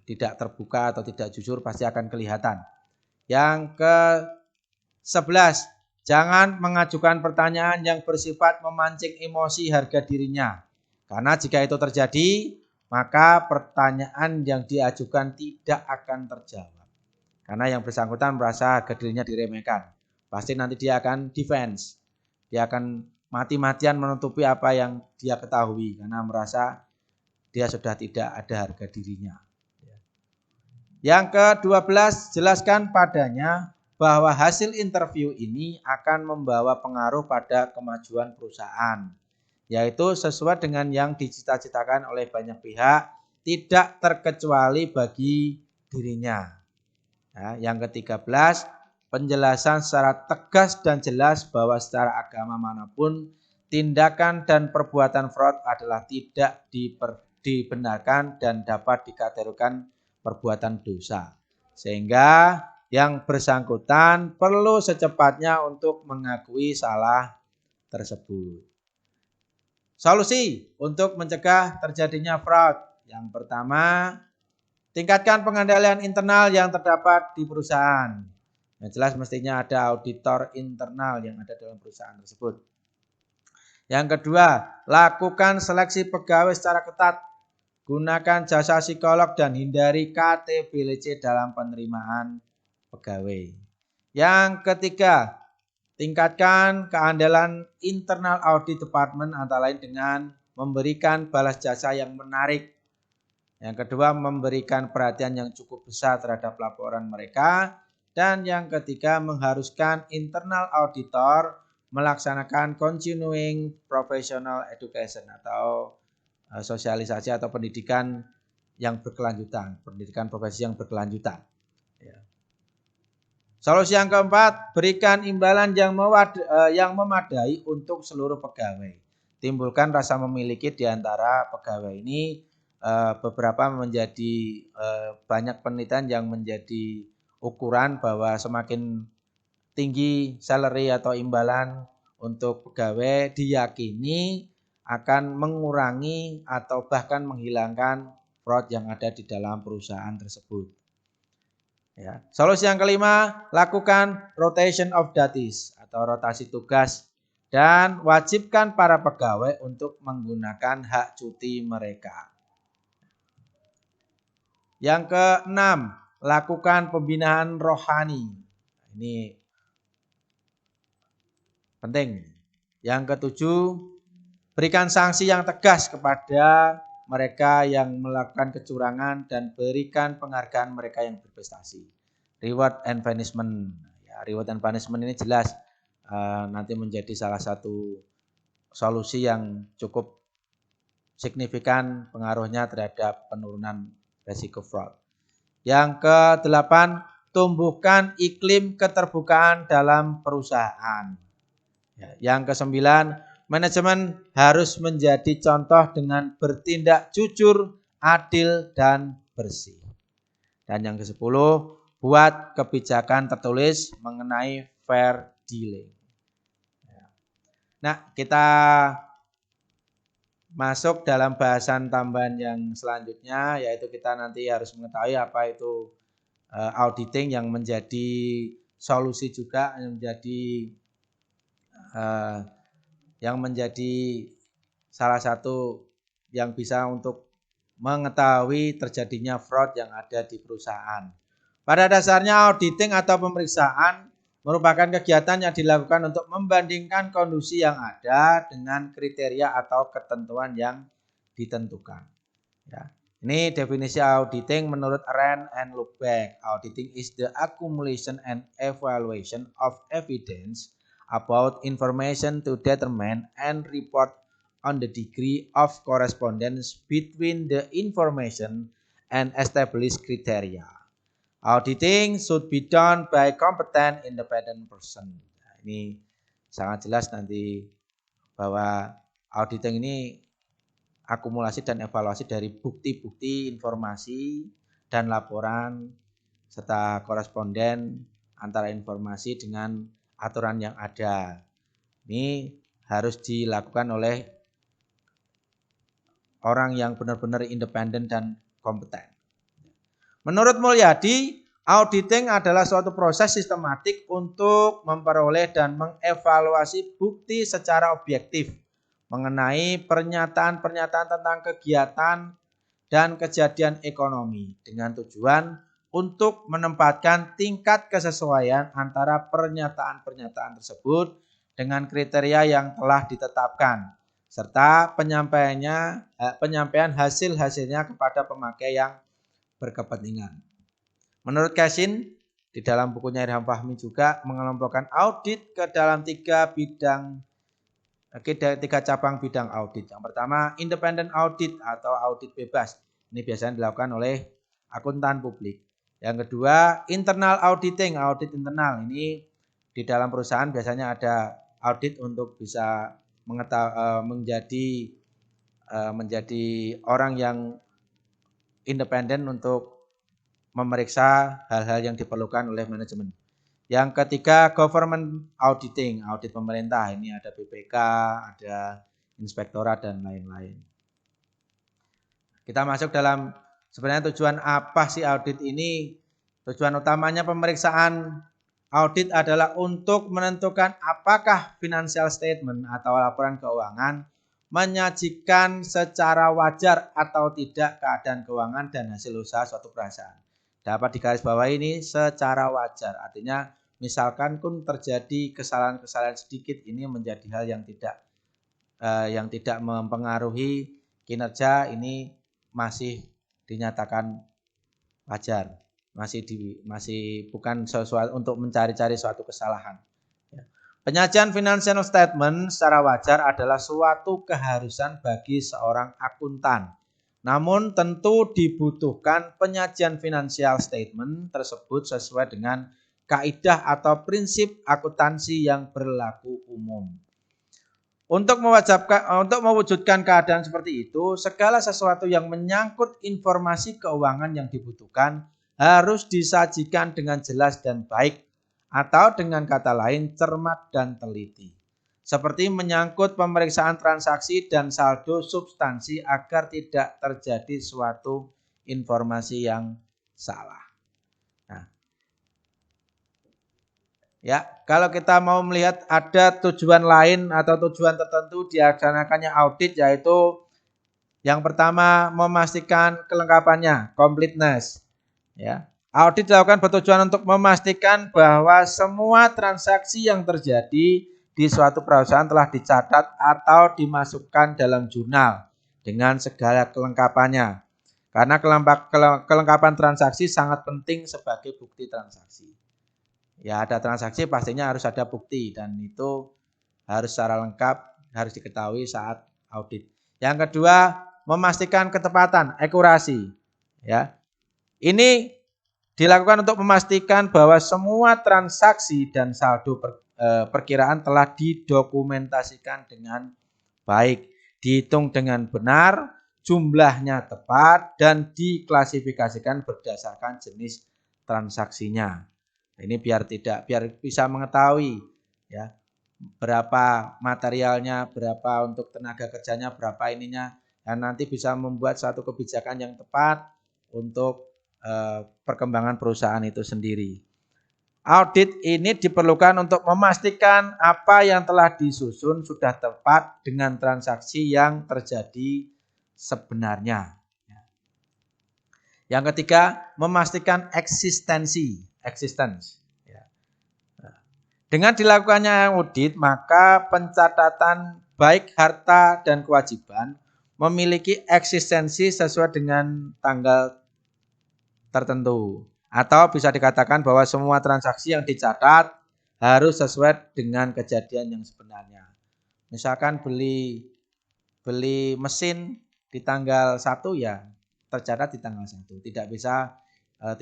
tidak terbuka atau tidak jujur pasti akan kelihatan. Yang ke-11, jangan mengajukan pertanyaan yang bersifat memancing emosi harga dirinya. Karena jika itu terjadi, maka pertanyaan yang diajukan tidak akan terjawab. Karena yang bersangkutan merasa harga dirinya diremehkan. Pasti nanti dia akan defense. Dia akan mati-matian menutupi apa yang dia ketahui karena merasa dia sudah tidak ada harga dirinya. Yang ke-12, jelaskan padanya bahwa hasil interview ini akan membawa pengaruh pada kemajuan perusahaan, yaitu sesuai dengan yang dicita-citakan oleh banyak pihak, tidak terkecuali bagi dirinya. Ya, yang ke-13, penjelasan secara tegas dan jelas bahwa secara agama manapun tindakan dan perbuatan fraud adalah tidak dibenarkan dan dapat dikategorikan perbuatan dosa. Sehingga yang bersangkutan perlu secepatnya untuk mengakui salah tersebut. Solusi untuk mencegah terjadinya fraud. Yang pertama, tingkatkan pengendalian internal yang terdapat di perusahaan. Yang jelas mestinya ada auditor internal yang ada dalam perusahaan tersebut. Yang kedua, lakukan seleksi pegawai secara ketat. gunakan jasa psikolog dan hindari KTBLC dalam penerimaan pegawai. Yang ketiga, tingkatkan keandalan internal audit department antara lain dengan memberikan balas jasa yang menarik. Yang kedua, memberikan perhatian yang cukup besar terhadap laporan mereka. Dan yang ketiga, mengharuskan internal auditor melaksanakan continuing professional education atau sosialisasi atau pendidikan yang berkelanjutan, pendidikan profesi yang berkelanjutan. Solusi yang keempat, berikan imbalan yang memadai untuk seluruh pegawai. Timbulkan rasa memiliki di antara pegawai ini. Beberapa menjadi banyak penelitian yang menjadi ukuran bahwa semakin tinggi salary atau imbalan untuk pegawai diyakini akan mengurangi atau bahkan menghilangkan fraud yang ada di dalam perusahaan tersebut. Ya. Solusi yang kelima, lakukan rotation of duties atau rotasi tugas dan wajibkan para pegawai untuk menggunakan hak cuti mereka. Yang keenam, lakukan pembinaan rohani. Ini penting. Yang ketujuh, berikan sanksi yang tegas kepada mereka yang melakukan kecurangan dan berikan penghargaan mereka yang berprestasi. Reward and punishment. Ya, reward and punishment ini jelas nanti menjadi salah satu solusi yang cukup signifikan pengaruhnya terhadap penurunan resiko fraud. Yang kedelapan, tumbuhkan iklim keterbukaan dalam perusahaan. Yang kesembilan, manajemen harus menjadi contoh dengan bertindak jujur, adil, dan bersih. Dan yang kesepuluh, buat kebijakan tertulis mengenai fair dealing. Nah, kita masuk dalam bahasan tambahan yang selanjutnya, yaitu kita nanti harus mengetahui apa itu auditing yang menjadi solusi juga, yang menjadi salah satu yang bisa untuk mengetahui terjadinya fraud yang ada di perusahaan. Pada dasarnya auditing atau pemeriksaan merupakan kegiatan yang dilakukan untuk membandingkan kondisi yang ada dengan kriteria atau ketentuan yang ditentukan. Ya. Ini definisi auditing menurut Rand and Lubeck. Auditing is the accumulation and evaluation of evidence about information to determine and report on the degree of correspondence between the information and established criteria. Auditing should be done by competent independent person. Nah, ini sangat jelas nanti bahwa auditing ini akumulasi dan evaluasi dari bukti-bukti informasi dan laporan serta koresponden antara informasi dengan aturan yang ada. Ini harus dilakukan oleh orang yang benar-benar independen dan kompeten. Menurut Mulyadi, auditing adalah suatu proses sistematik untuk memperoleh dan mengevaluasi bukti secara objektif mengenai pernyataan-pernyataan tentang kegiatan dan kejadian ekonomi dengan tujuan untuk menempatkan tingkat kesesuaian antara pernyataan-pernyataan tersebut dengan kriteria yang telah ditetapkan serta penyampaian hasil-hasilnya kepada pemakai yang berkepentingan. Menurut Cashin, di dalam bukunya Irham Fahmi juga mengelompokkan audit ke dalam tiga cabang bidang audit. Yang pertama, independent audit atau audit bebas. Ini biasanya dilakukan oleh akuntan publik. Yang kedua, internal auditing, audit internal. Ini di dalam perusahaan biasanya ada audit untuk bisa menjadi orang yang independen untuk memeriksa hal-hal yang diperlukan oleh manajemen. Yang ketiga, government auditing, audit pemerintah. Ini ada BPK, ada inspektorat dan lain-lain. Kita masuk dalam sebenarnya tujuan apa sih audit ini? Tujuan utamanya pemeriksaan audit adalah untuk menentukan apakah financial statement atau laporan keuangan menyajikan secara wajar atau tidak keadaan keuangan dan hasil usaha suatu perusahaan. Dapat digarisbawahi ini secara wajar, artinya misalkan pun terjadi kesalahan-kesalahan sedikit, ini menjadi hal yang tidak mempengaruhi kinerja, ini masih dinyatakan wajar, masih bukan sesuatu untuk mencari-cari suatu kesalahan. Penyajian financial statement secara wajar adalah suatu keharusan bagi seorang akuntan. Namun tentu dibutuhkan penyajian financial statement tersebut sesuai dengan kaidah atau prinsip akuntansi yang berlaku umum. Untuk mewujudkan keadaan seperti itu, segala sesuatu yang menyangkut informasi keuangan yang dibutuhkan harus disajikan dengan jelas dan baik, atau dengan kata lain cermat dan teliti. Seperti menyangkut pemeriksaan transaksi dan saldo substansi agar tidak terjadi suatu informasi yang salah. Nah, ya, kalau kita mau melihat ada tujuan lain atau tujuan tertentu dilaksanakannya audit, yaitu yang pertama memastikan kelengkapannya, completeness. Ya. Audit dilakukan bertujuan untuk memastikan bahwa semua transaksi yang terjadi di suatu perusahaan telah dicatat atau dimasukkan dalam jurnal dengan segala kelengkapannya. Karena kelengkapan transaksi sangat penting sebagai bukti transaksi. Ya, ada transaksi pastinya harus ada bukti dan itu harus secara lengkap, harus diketahui saat audit. Yang kedua, memastikan ketepatan, akurasi. Ya. Ini dilakukan untuk memastikan bahwa semua transaksi dan saldo perkiraan telah didokumentasikan dengan baik, dihitung dengan benar, jumlahnya tepat, dan diklasifikasikan berdasarkan jenis transaksinya. Ini biar bisa mengetahui ya berapa materialnya, berapa untuk tenaga kerjanya, berapa ininya, dan nanti bisa membuat satu kebijakan yang tepat untuk perkembangan perusahaan itu sendiri. Audit ini diperlukan untuk memastikan apa yang telah disusun sudah tepat dengan transaksi yang terjadi sebenarnya. Yang ketiga, memastikan existence. Dengan dilakukannya audit, maka pencatatan baik harta dan kewajiban memiliki eksistensi sesuai dengan tanggal tertentu, atau bisa dikatakan bahwa semua transaksi yang dicatat harus sesuai dengan kejadian yang sebenarnya. Misalkan beli mesin di tanggal 1 ya tercatat di tanggal 1,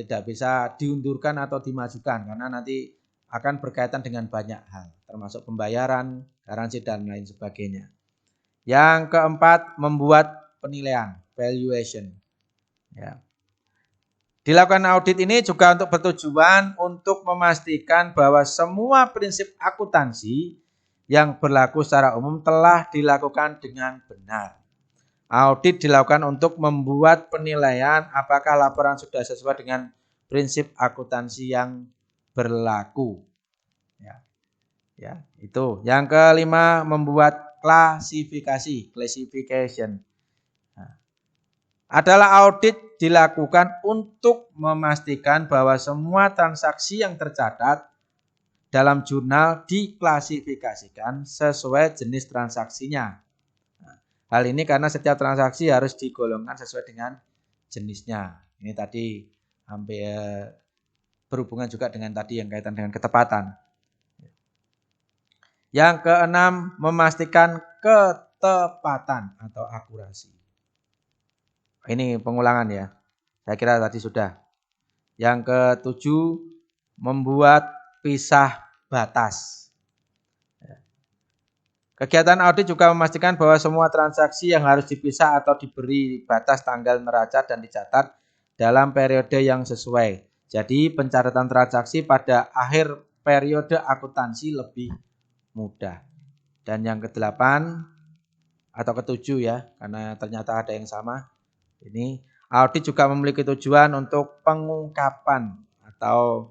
tidak bisa diundurkan atau dimajukan karena nanti akan berkaitan dengan banyak hal termasuk pembayaran, garansi dan lain sebagainya. Yang keempat, membuat penilaian, valuation. Ya. Dilakukan audit ini juga untuk bertujuan untuk memastikan bahwa semua prinsip akuntansi yang berlaku secara umum telah dilakukan dengan benar. Audit dilakukan untuk membuat penilaian apakah laporan sudah sesuai dengan prinsip akuntansi yang berlaku. Ya, itu. Yang kelima, membuat classification. Adalah audit dilakukan untuk memastikan bahwa semua transaksi yang tercatat dalam jurnal diklasifikasikan sesuai jenis transaksinya. Hal ini karena setiap transaksi harus digolongkan sesuai dengan jenisnya. Ini tadi hampir berhubungan juga dengan tadi yang kaitan dengan ketepatan. Yang keenam, memastikan ketepatan atau akurasi. Ini pengulangan ya. Saya kira tadi sudah. Yang ketujuh, membuat pisah batas. Kegiatan audit juga memastikan bahwa semua transaksi yang harus dipisah atau diberi batas tanggal neraca dan dicatat dalam periode yang sesuai. Jadi pencatatan transaksi pada akhir periode akuntansi lebih mudah. Dan yang kedelapan atau ketujuh ya, karena ternyata ada yang sama. Ini audit juga memiliki tujuan untuk pengungkapan atau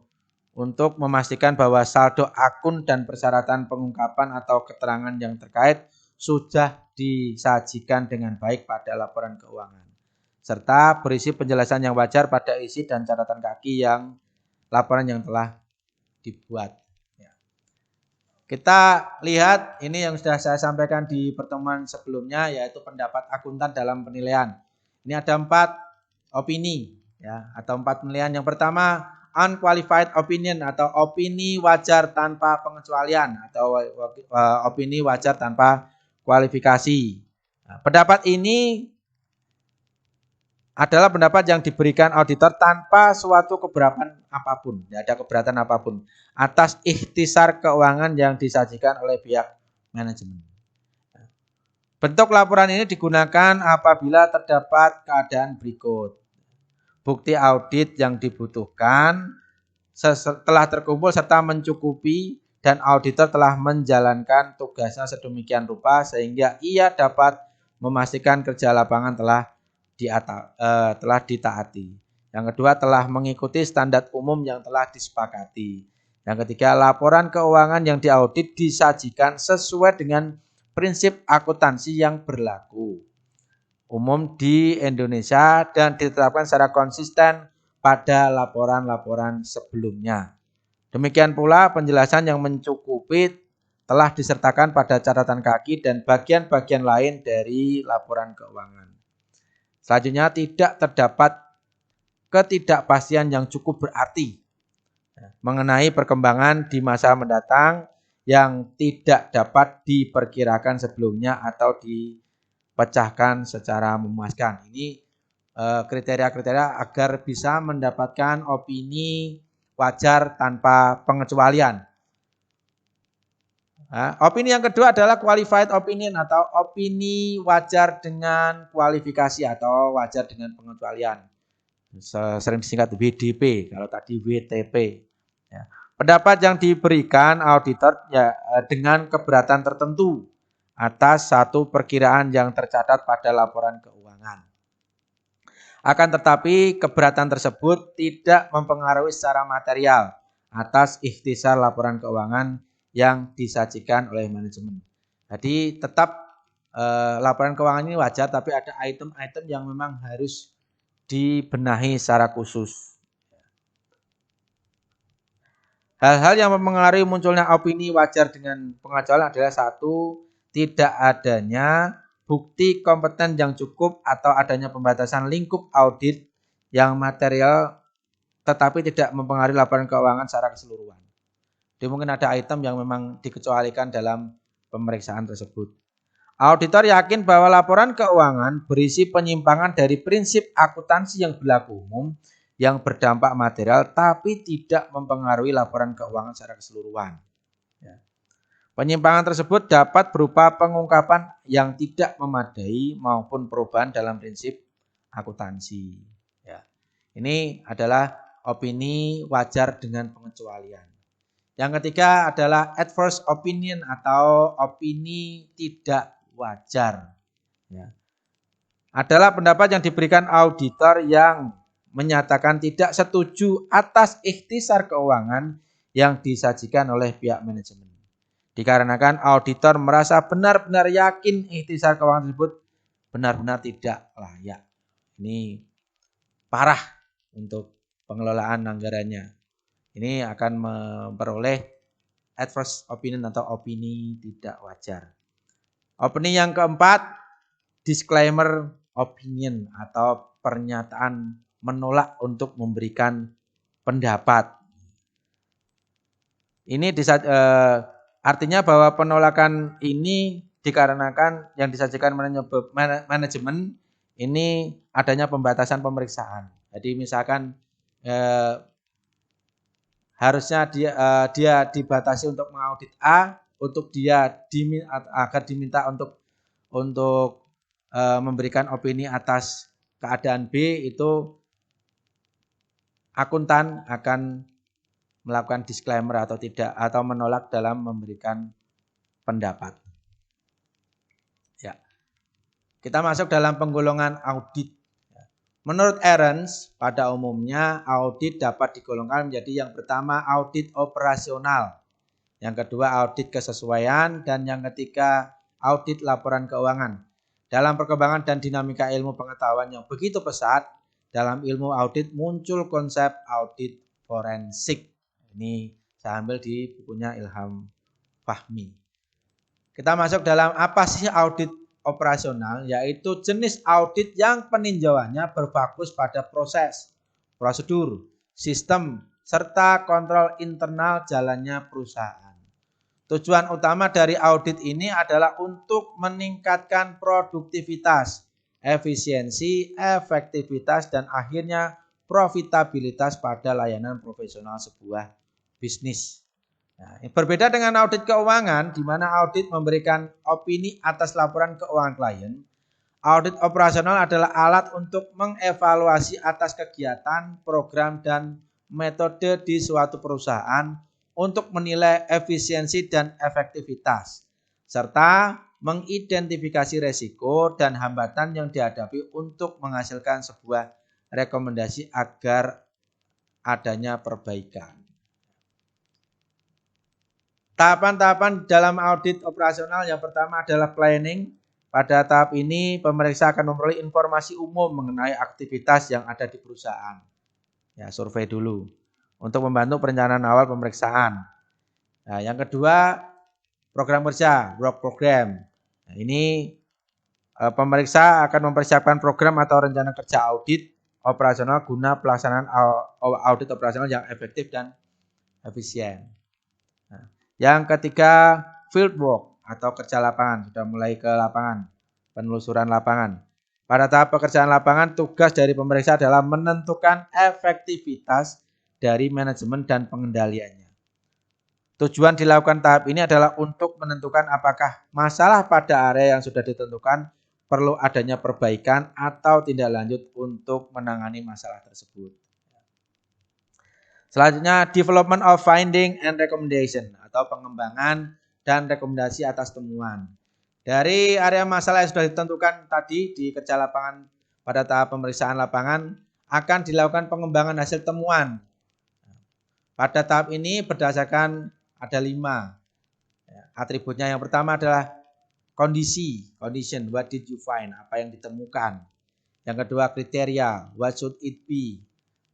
untuk memastikan bahwa saldo akun dan persyaratan pengungkapan atau keterangan yang terkait sudah disajikan dengan baik pada laporan keuangan, serta berisi penjelasan yang wajar pada isi dan catatan kaki yang laporan yang telah dibuat. Kita lihat ini yang sudah saya sampaikan di pertemuan sebelumnya, yaitu pendapat akuntan dalam penilaian. Ini ada 4 opini ya, atau 4 penilaian. Yang pertama, unqualified opinion atau opini wajar tanpa pengecualian atau opini wajar tanpa kualifikasi. Nah, pendapat ini adalah pendapat yang diberikan auditor tanpa suatu keberatan apapun, tidak ada keberatan apapun atas ikhtisar keuangan yang disajikan oleh pihak manajemen. Bentuk laporan ini digunakan apabila terdapat keadaan berikut. Bukti audit yang dibutuhkan setelah terkumpul serta mencukupi dan auditor telah menjalankan tugasnya sedemikian rupa sehingga ia dapat memastikan kerja lapangan telah ditaati. Yang kedua, telah mengikuti standar umum yang telah disepakati. Yang ketiga, laporan keuangan yang diaudit disajikan sesuai dengan prinsip akuntansi yang berlaku umum di Indonesia dan ditetapkan secara konsisten pada laporan-laporan sebelumnya. Demikian pula penjelasan yang mencukupi telah disertakan pada catatan kaki dan bagian-bagian lain dari laporan keuangan. Selanjutnya, tidak terdapat ketidakpastian yang cukup berarti mengenai perkembangan di masa mendatang yang tidak dapat diperkirakan sebelumnya atau dipecahkan secara memuaskan. Ini kriteria-kriteria agar bisa mendapatkan opini wajar tanpa pengecualian. Opini yang kedua adalah qualified opinion atau opini wajar dengan kualifikasi atau wajar dengan pengecualian. Sering disingkat WDP, kalau tadi WTP. Ya. Pendapat yang diberikan auditor ya, dengan keberatan tertentu atas satu perkiraan yang tercatat pada laporan keuangan. Akan tetapi keberatan tersebut tidak mempengaruhi secara material atas ikhtisar laporan keuangan yang disajikan oleh manajemen. Jadi tetap laporan keuangan ini wajar, tapi ada item-item yang memang harus dibenahi secara khusus. Hal-hal yang mempengaruhi munculnya opini wajar dengan pengecualian adalah 1, tidak adanya bukti kompeten yang cukup atau adanya pembatasan lingkup audit yang material tetapi tidak mempengaruhi laporan keuangan secara keseluruhan. Jadi mungkin ada item yang memang dikecualikan dalam pemeriksaan tersebut. Auditor yakin bahwa laporan keuangan berisi penyimpangan dari prinsip akuntansi yang berlaku umum yang berdampak material tapi tidak mempengaruhi laporan keuangan secara keseluruhan. Ya. Penyimpangan tersebut dapat berupa pengungkapan yang tidak memadai maupun perubahan dalam prinsip akuntansi. Ya. Ini adalah opini wajar dengan pengecualian. Yang ketiga adalah adverse opinion atau opini tidak wajar. Ya. Adalah pendapat yang diberikan auditor yang menyatakan tidak setuju atas ikhtisar keuangan yang disajikan oleh pihak manajemen. Dikarenakan auditor merasa benar-benar yakin ikhtisar keuangan tersebut benar-benar tidak layak. Ini parah untuk pengelolaan anggarannya. Ini akan memperoleh adverse opinion atau opini tidak wajar. Opini yang keempat, disclaimer opinion atau pernyataan menolak untuk memberikan pendapat. Ini artinya bahwa penolakan ini dikarenakan yang disajikan manajemen ini adanya pembatasan pemeriksaan. Jadi misalkan harusnya dia dibatasi untuk mengaudit A, untuk dia agar diminta untuk memberikan opini atas keadaan B, itu akuntan akan melakukan disclaimer atau menolak dalam memberikan pendapat. Ya. Kita masuk dalam penggolongan audit. Menurut Ahrens, pada umumnya audit dapat digolongkan menjadi yang pertama audit operasional, yang kedua audit kesesuaian, dan yang ketiga audit laporan keuangan. Dalam perkembangan dan dinamika ilmu pengetahuan yang begitu pesat, dalam ilmu audit muncul konsep audit forensik. Ini saya ambil di bukunya Ilham Fahmi. Kita masuk dalam apa sih audit operasional, yaitu jenis audit yang peninjauannya berfokus pada proses, prosedur, sistem, serta kontrol internal jalannya perusahaan. Tujuan utama dari audit ini adalah untuk meningkatkan produktivitas, efisiensi, efektivitas, dan akhirnya profitabilitas pada layanan profesional sebuah bisnis. Nah, berbeda dengan audit keuangan, di mana audit memberikan opini atas laporan keuangan klien, audit operasional adalah alat untuk mengevaluasi atas kegiatan, program, dan metode di suatu perusahaan untuk menilai efisiensi dan efektivitas, serta mengidentifikasi resiko dan hambatan yang dihadapi untuk menghasilkan sebuah rekomendasi agar adanya perbaikan. Tahapan-tahapan dalam audit operasional yang pertama adalah planning. Pada tahap ini, pemeriksa akan memperoleh informasi umum mengenai aktivitas yang ada di perusahaan. Ya, survei dulu untuk membantu perencanaan awal pemeriksaan. Nah, yang kedua, program kerja, work program. Nah, ini pemeriksa akan mempersiapkan program atau rencana kerja audit operasional guna pelaksanaan audit operasional yang efektif dan efisien. Nah, yang ketiga, field work atau kerja lapangan, sudah mulai ke lapangan, penelusuran lapangan. Pada tahap pekerjaan lapangan, tugas dari pemeriksa adalah menentukan efektivitas dari manajemen dan pengendaliannya. Tujuan dilakukan tahap ini adalah untuk menentukan apakah masalah pada area yang sudah ditentukan perlu adanya perbaikan atau tindak lanjut untuk menangani masalah tersebut. Selanjutnya, development of finding and recommendation atau pengembangan dan rekomendasi atas temuan. Dari area masalah yang sudah ditentukan tadi di kerja lapangan pada tahap pemeriksaan lapangan akan dilakukan pengembangan hasil temuan. Pada tahap ini berdasarkan ada 5 atributnya. Yang pertama adalah condition, what did you find, apa yang ditemukan. Yang kedua kriteria, what should it be,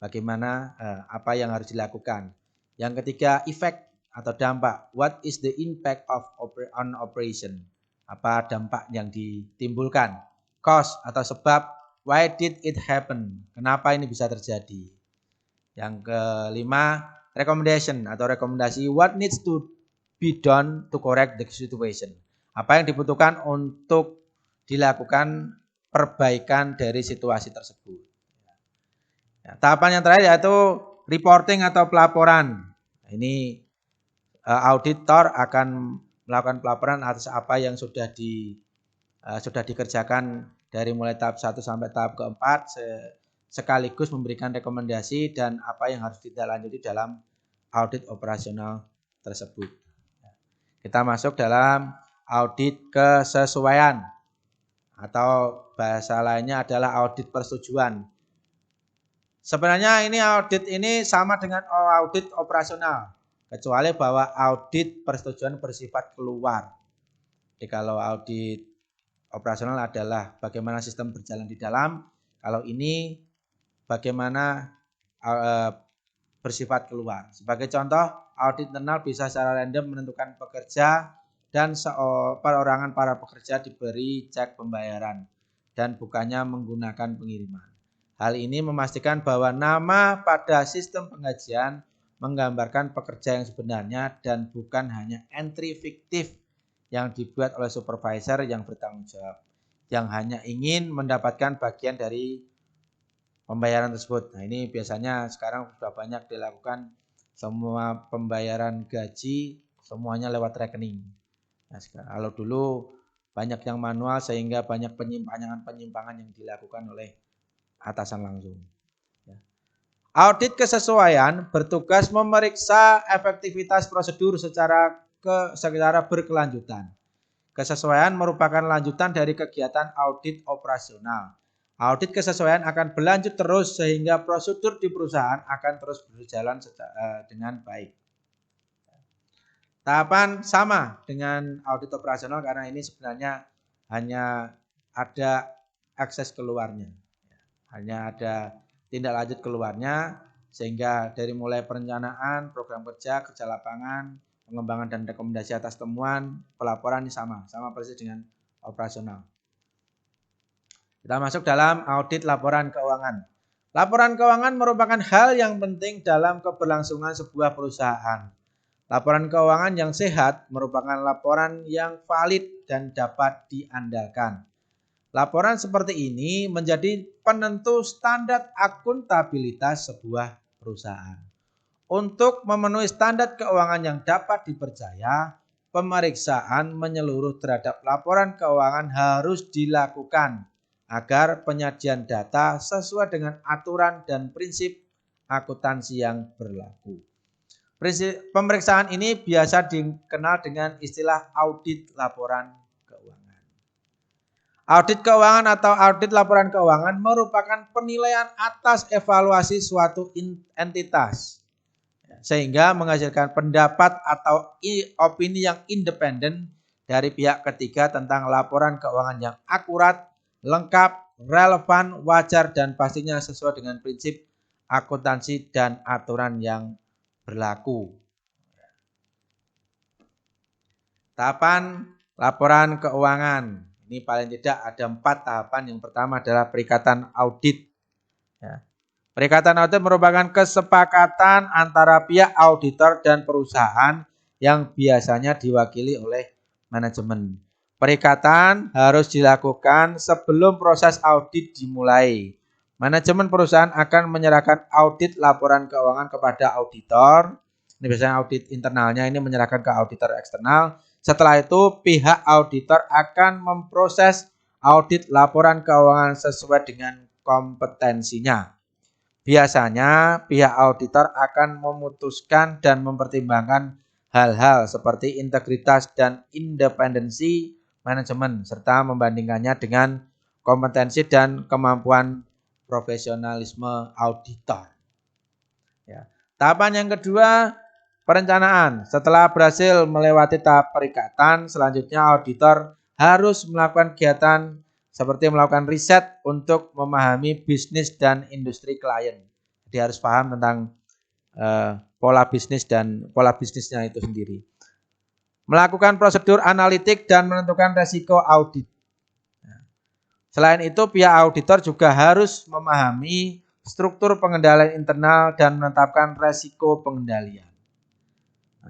bagaimana, apa yang harus dilakukan. Yang ketiga, effect atau dampak. What is the impact on operation? Apa dampak yang ditimbulkan? Cause atau sebab. Why did it happen? Kenapa ini bisa terjadi? Yang kelima, recommendation atau rekomendasi. What needs to be done to correct the situation? Apa yang dibutuhkan untuk dilakukan perbaikan dari situasi tersebut. Ya, tahapan yang terakhir yaitu reporting atau pelaporan. Ini auditor akan melakukan pelaporan atas apa yang sudah dikerjakan dari mulai tahap 1 sampai tahap keempat, sekaligus memberikan rekomendasi dan apa yang harus ditindaklanjuti dalam audit operasional tersebut. Kita masuk dalam audit kesesuaian atau bahasa lainnya adalah audit persetujuan. Sebenarnya ini audit ini sama dengan audit operasional, kecuali bahwa audit persetujuan bersifat keluar. Jadi kalau audit operasional adalah bagaimana sistem berjalan di dalam, kalau ini bagaimana bersifat keluar. Sebagai contoh, audit internal bisa secara random menentukan pekerja dan perorangan para pekerja diberi cek pembayaran dan bukannya menggunakan pengiriman. Hal ini memastikan bahwa nama pada sistem penggajian menggambarkan pekerja yang sebenarnya dan bukan hanya entry fiktif yang dibuat oleh supervisor yang bertanggung jawab, yang hanya ingin mendapatkan bagian dari pembayaran tersebut. Nah, ini biasanya sekarang sudah banyak dilakukan, semua pembayaran gaji semuanya lewat rekening. Nah, kalau dulu banyak yang manual sehingga banyak penyimpangan yang dilakukan oleh atasan langsung. Audit kesesuaian bertugas memeriksa efektivitas prosedur secara berkelanjutan. Kesesuaian merupakan lanjutan dari kegiatan audit operasional. Audit kesesuaian akan berlanjut terus sehingga prosedur di perusahaan akan terus berjalan dengan baik. Tahapan sama dengan audit operasional karena ini sebenarnya hanya ada akses keluarnya. Hanya ada tindak lanjut keluarnya sehingga dari mulai perencanaan, program kerja, kerja lapangan, pengembangan dan rekomendasi atas temuan, pelaporan ini sama persis dengan operasional. Kita masuk dalam audit laporan keuangan. Laporan keuangan merupakan hal yang penting dalam keberlangsungan sebuah perusahaan. Laporan keuangan yang sehat merupakan laporan yang valid dan dapat diandalkan. Laporan seperti ini menjadi penentu standar akuntabilitas sebuah perusahaan. Untuk memenuhi standar keuangan yang dapat dipercaya, pemeriksaan menyeluruh terhadap laporan keuangan harus dilakukan agar penyajian data sesuai dengan aturan dan prinsip akuntansi yang berlaku. Pemeriksaan ini biasa dikenal dengan istilah audit laporan keuangan. Audit keuangan atau audit laporan keuangan merupakan penilaian atas evaluasi suatu entitas sehingga menghasilkan pendapat atau opini yang independen dari pihak ketiga tentang laporan keuangan yang akurat, lengkap, relevan, wajar, dan pastinya sesuai dengan prinsip akuntansi dan aturan yang berlaku. Tahapan laporan keuangan. Ini paling tidak ada 4 tahapan. Yang pertama adalah perikatan audit. Perikatan audit merupakan kesepakatan antara pihak auditor dan perusahaan yang biasanya diwakili oleh manajemen. Perikatan harus dilakukan sebelum proses audit dimulai. Manajemen perusahaan akan menyerahkan audit laporan keuangan kepada auditor. Ini biasanya audit internalnya ini menyerahkan ke auditor eksternal. Setelah itu pihak auditor akan memproses audit laporan keuangan sesuai dengan kompetensinya. Biasanya pihak auditor akan memutuskan dan mempertimbangkan hal-hal seperti integritas dan independensi manajemen serta membandingkannya dengan kompetensi dan kemampuan profesionalisme auditor. Tahapan yang kedua, perencanaan. Setelah berhasil melewati tahap perikatan, selanjutnya auditor harus melakukan kegiatan seperti melakukan riset untuk memahami bisnis dan industri klien. Jadi harus paham tentang pola bisnis dan pola bisnisnya itu sendiri. Melakukan prosedur analitik dan menentukan resiko audit. Selain itu, pihak auditor juga harus memahami struktur pengendalian internal dan menetapkan resiko pengendalian.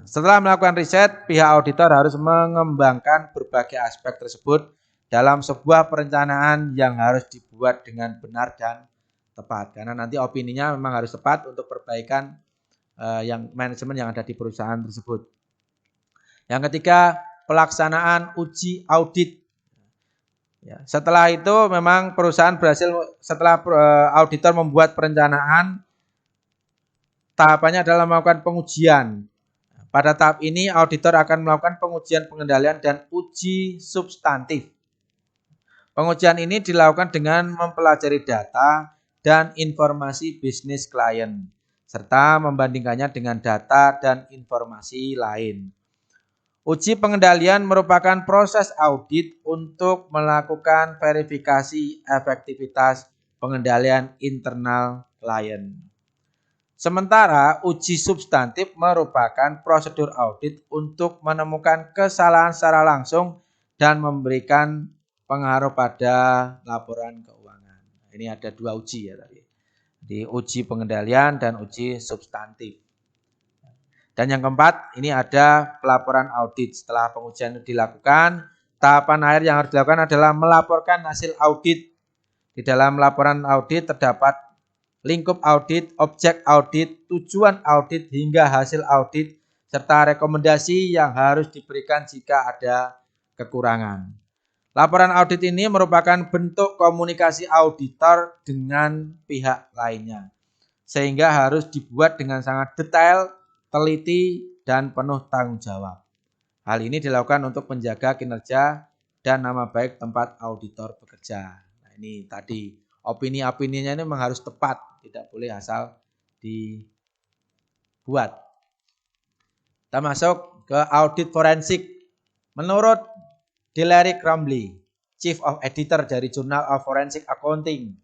Setelah melakukan riset, pihak auditor harus mengembangkan berbagai aspek tersebut dalam sebuah perencanaan yang harus dibuat dengan benar dan tepat. Karena nanti opininya memang harus tepat untuk perbaikan yang manajemen yang ada di perusahaan tersebut. Yang ketiga, pelaksanaan uji audit. Setelah itu memang perusahaan berhasil, setelah auditor membuat perencanaan, tahapannya adalah melakukan pengujian. Pada tahap ini auditor akan melakukan pengujian pengendalian dan uji substantif. Pengujian ini dilakukan dengan mempelajari data dan informasi bisnis klien, serta membandingkannya dengan data dan informasi lain. Uji pengendalian merupakan proses audit untuk melakukan verifikasi efektivitas pengendalian internal klien. Sementara uji substantif merupakan prosedur audit untuk menemukan kesalahan secara langsung dan memberikan pengaruh pada laporan keuangan. Ini ada 2 uji ya tadi. Di uji pengendalian dan uji substantif. Dan yang keempat, ini ada pelaporan audit. Setelah pengujian itu dilakukan, tahapan akhir yang harus dilakukan adalah melaporkan hasil audit. Di dalam laporan audit terdapat lingkup audit, objek audit, tujuan audit hingga hasil audit, serta rekomendasi yang harus diberikan jika ada kekurangan. Laporan audit ini merupakan bentuk komunikasi auditor dengan pihak lainnya, sehingga harus dibuat dengan sangat detail, teliti, dan penuh tanggung jawab. Hal ini dilakukan untuk menjaga kinerja dan nama baik tempat auditor bekerja. Nah, ini tadi opini-opininya ini memang harus tepat, tidak boleh asal dibuat. Kita masuk ke audit forensik. Menurut Delary Crumbley, Chief of Editor dari Journal of Forensic Accounting,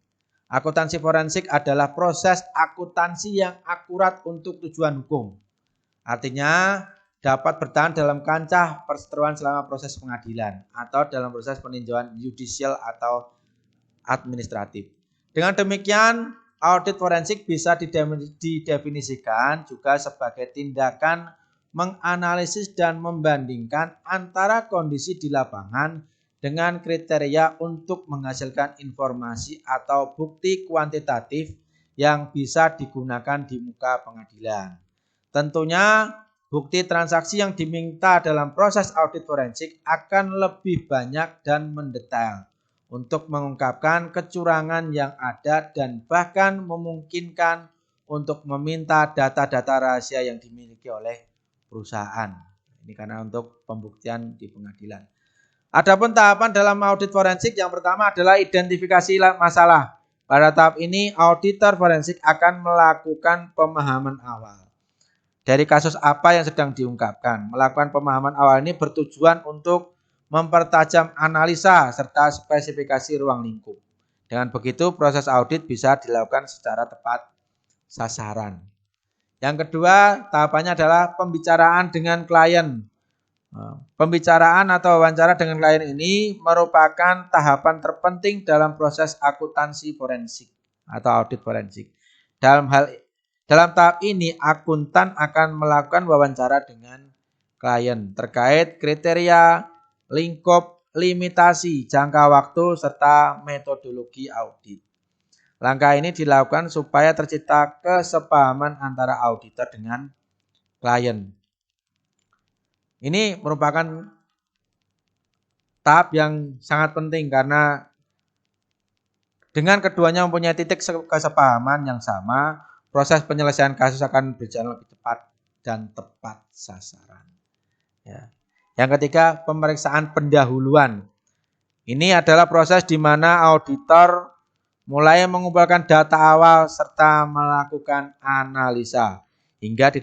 akuntansi forensik adalah proses akuntansi yang akurat untuk tujuan hukum. Artinya dapat bertahan dalam kancah perseteruan selama proses pengadilan atau dalam proses peninjauan yudisial atau administratif. Dengan demikian, audit forensik bisa didefinisikan juga sebagai tindakan menganalisis dan membandingkan antara kondisi di lapangan dengan kriteria untuk menghasilkan informasi atau bukti kuantitatif yang bisa digunakan di muka pengadilan. Tentunya, bukti transaksi yang diminta dalam proses audit forensik akan lebih banyak dan mendetail untuk mengungkapkan kecurangan yang ada dan bahkan memungkinkan untuk meminta data-data rahasia yang dimiliki oleh perusahaan. Ini karena untuk pembuktian di pengadilan. Adapun tahapan dalam audit forensik yang pertama adalah identifikasi masalah. Pada tahap ini, auditor forensik akan melakukan pemahaman awal dari kasus apa yang sedang diungkapkan. Melakukan pemahaman awal ini bertujuan untuk mempertajam analisa serta spesifikasi ruang lingkup. Dengan begitu, proses audit bisa dilakukan secara tepat sasaran. Yang kedua, tahapannya adalah pembicaraan dengan klien. Pembicaraan atau wawancara dengan klien ini merupakan tahapan terpenting dalam proses akuntansi forensik atau audit forensik. Dalam tahap ini, akuntan akan melakukan wawancara dengan klien terkait kriteria, lingkup, limitasi, jangka waktu, serta metodologi audit. Langkah ini dilakukan supaya tercipta kesepahaman antara auditor dengan klien. Ini merupakan tahap yang sangat penting karena dengan keduanya mempunyai titik kesepahaman yang sama, proses penyelesaian kasus akan berjalan lebih cepat dan tepat sasaran. Ya. Yang ketiga, pemeriksaan pendahuluan. Ini adalah proses di mana auditor mulai mengumpulkan data awal serta melakukan analisa hingga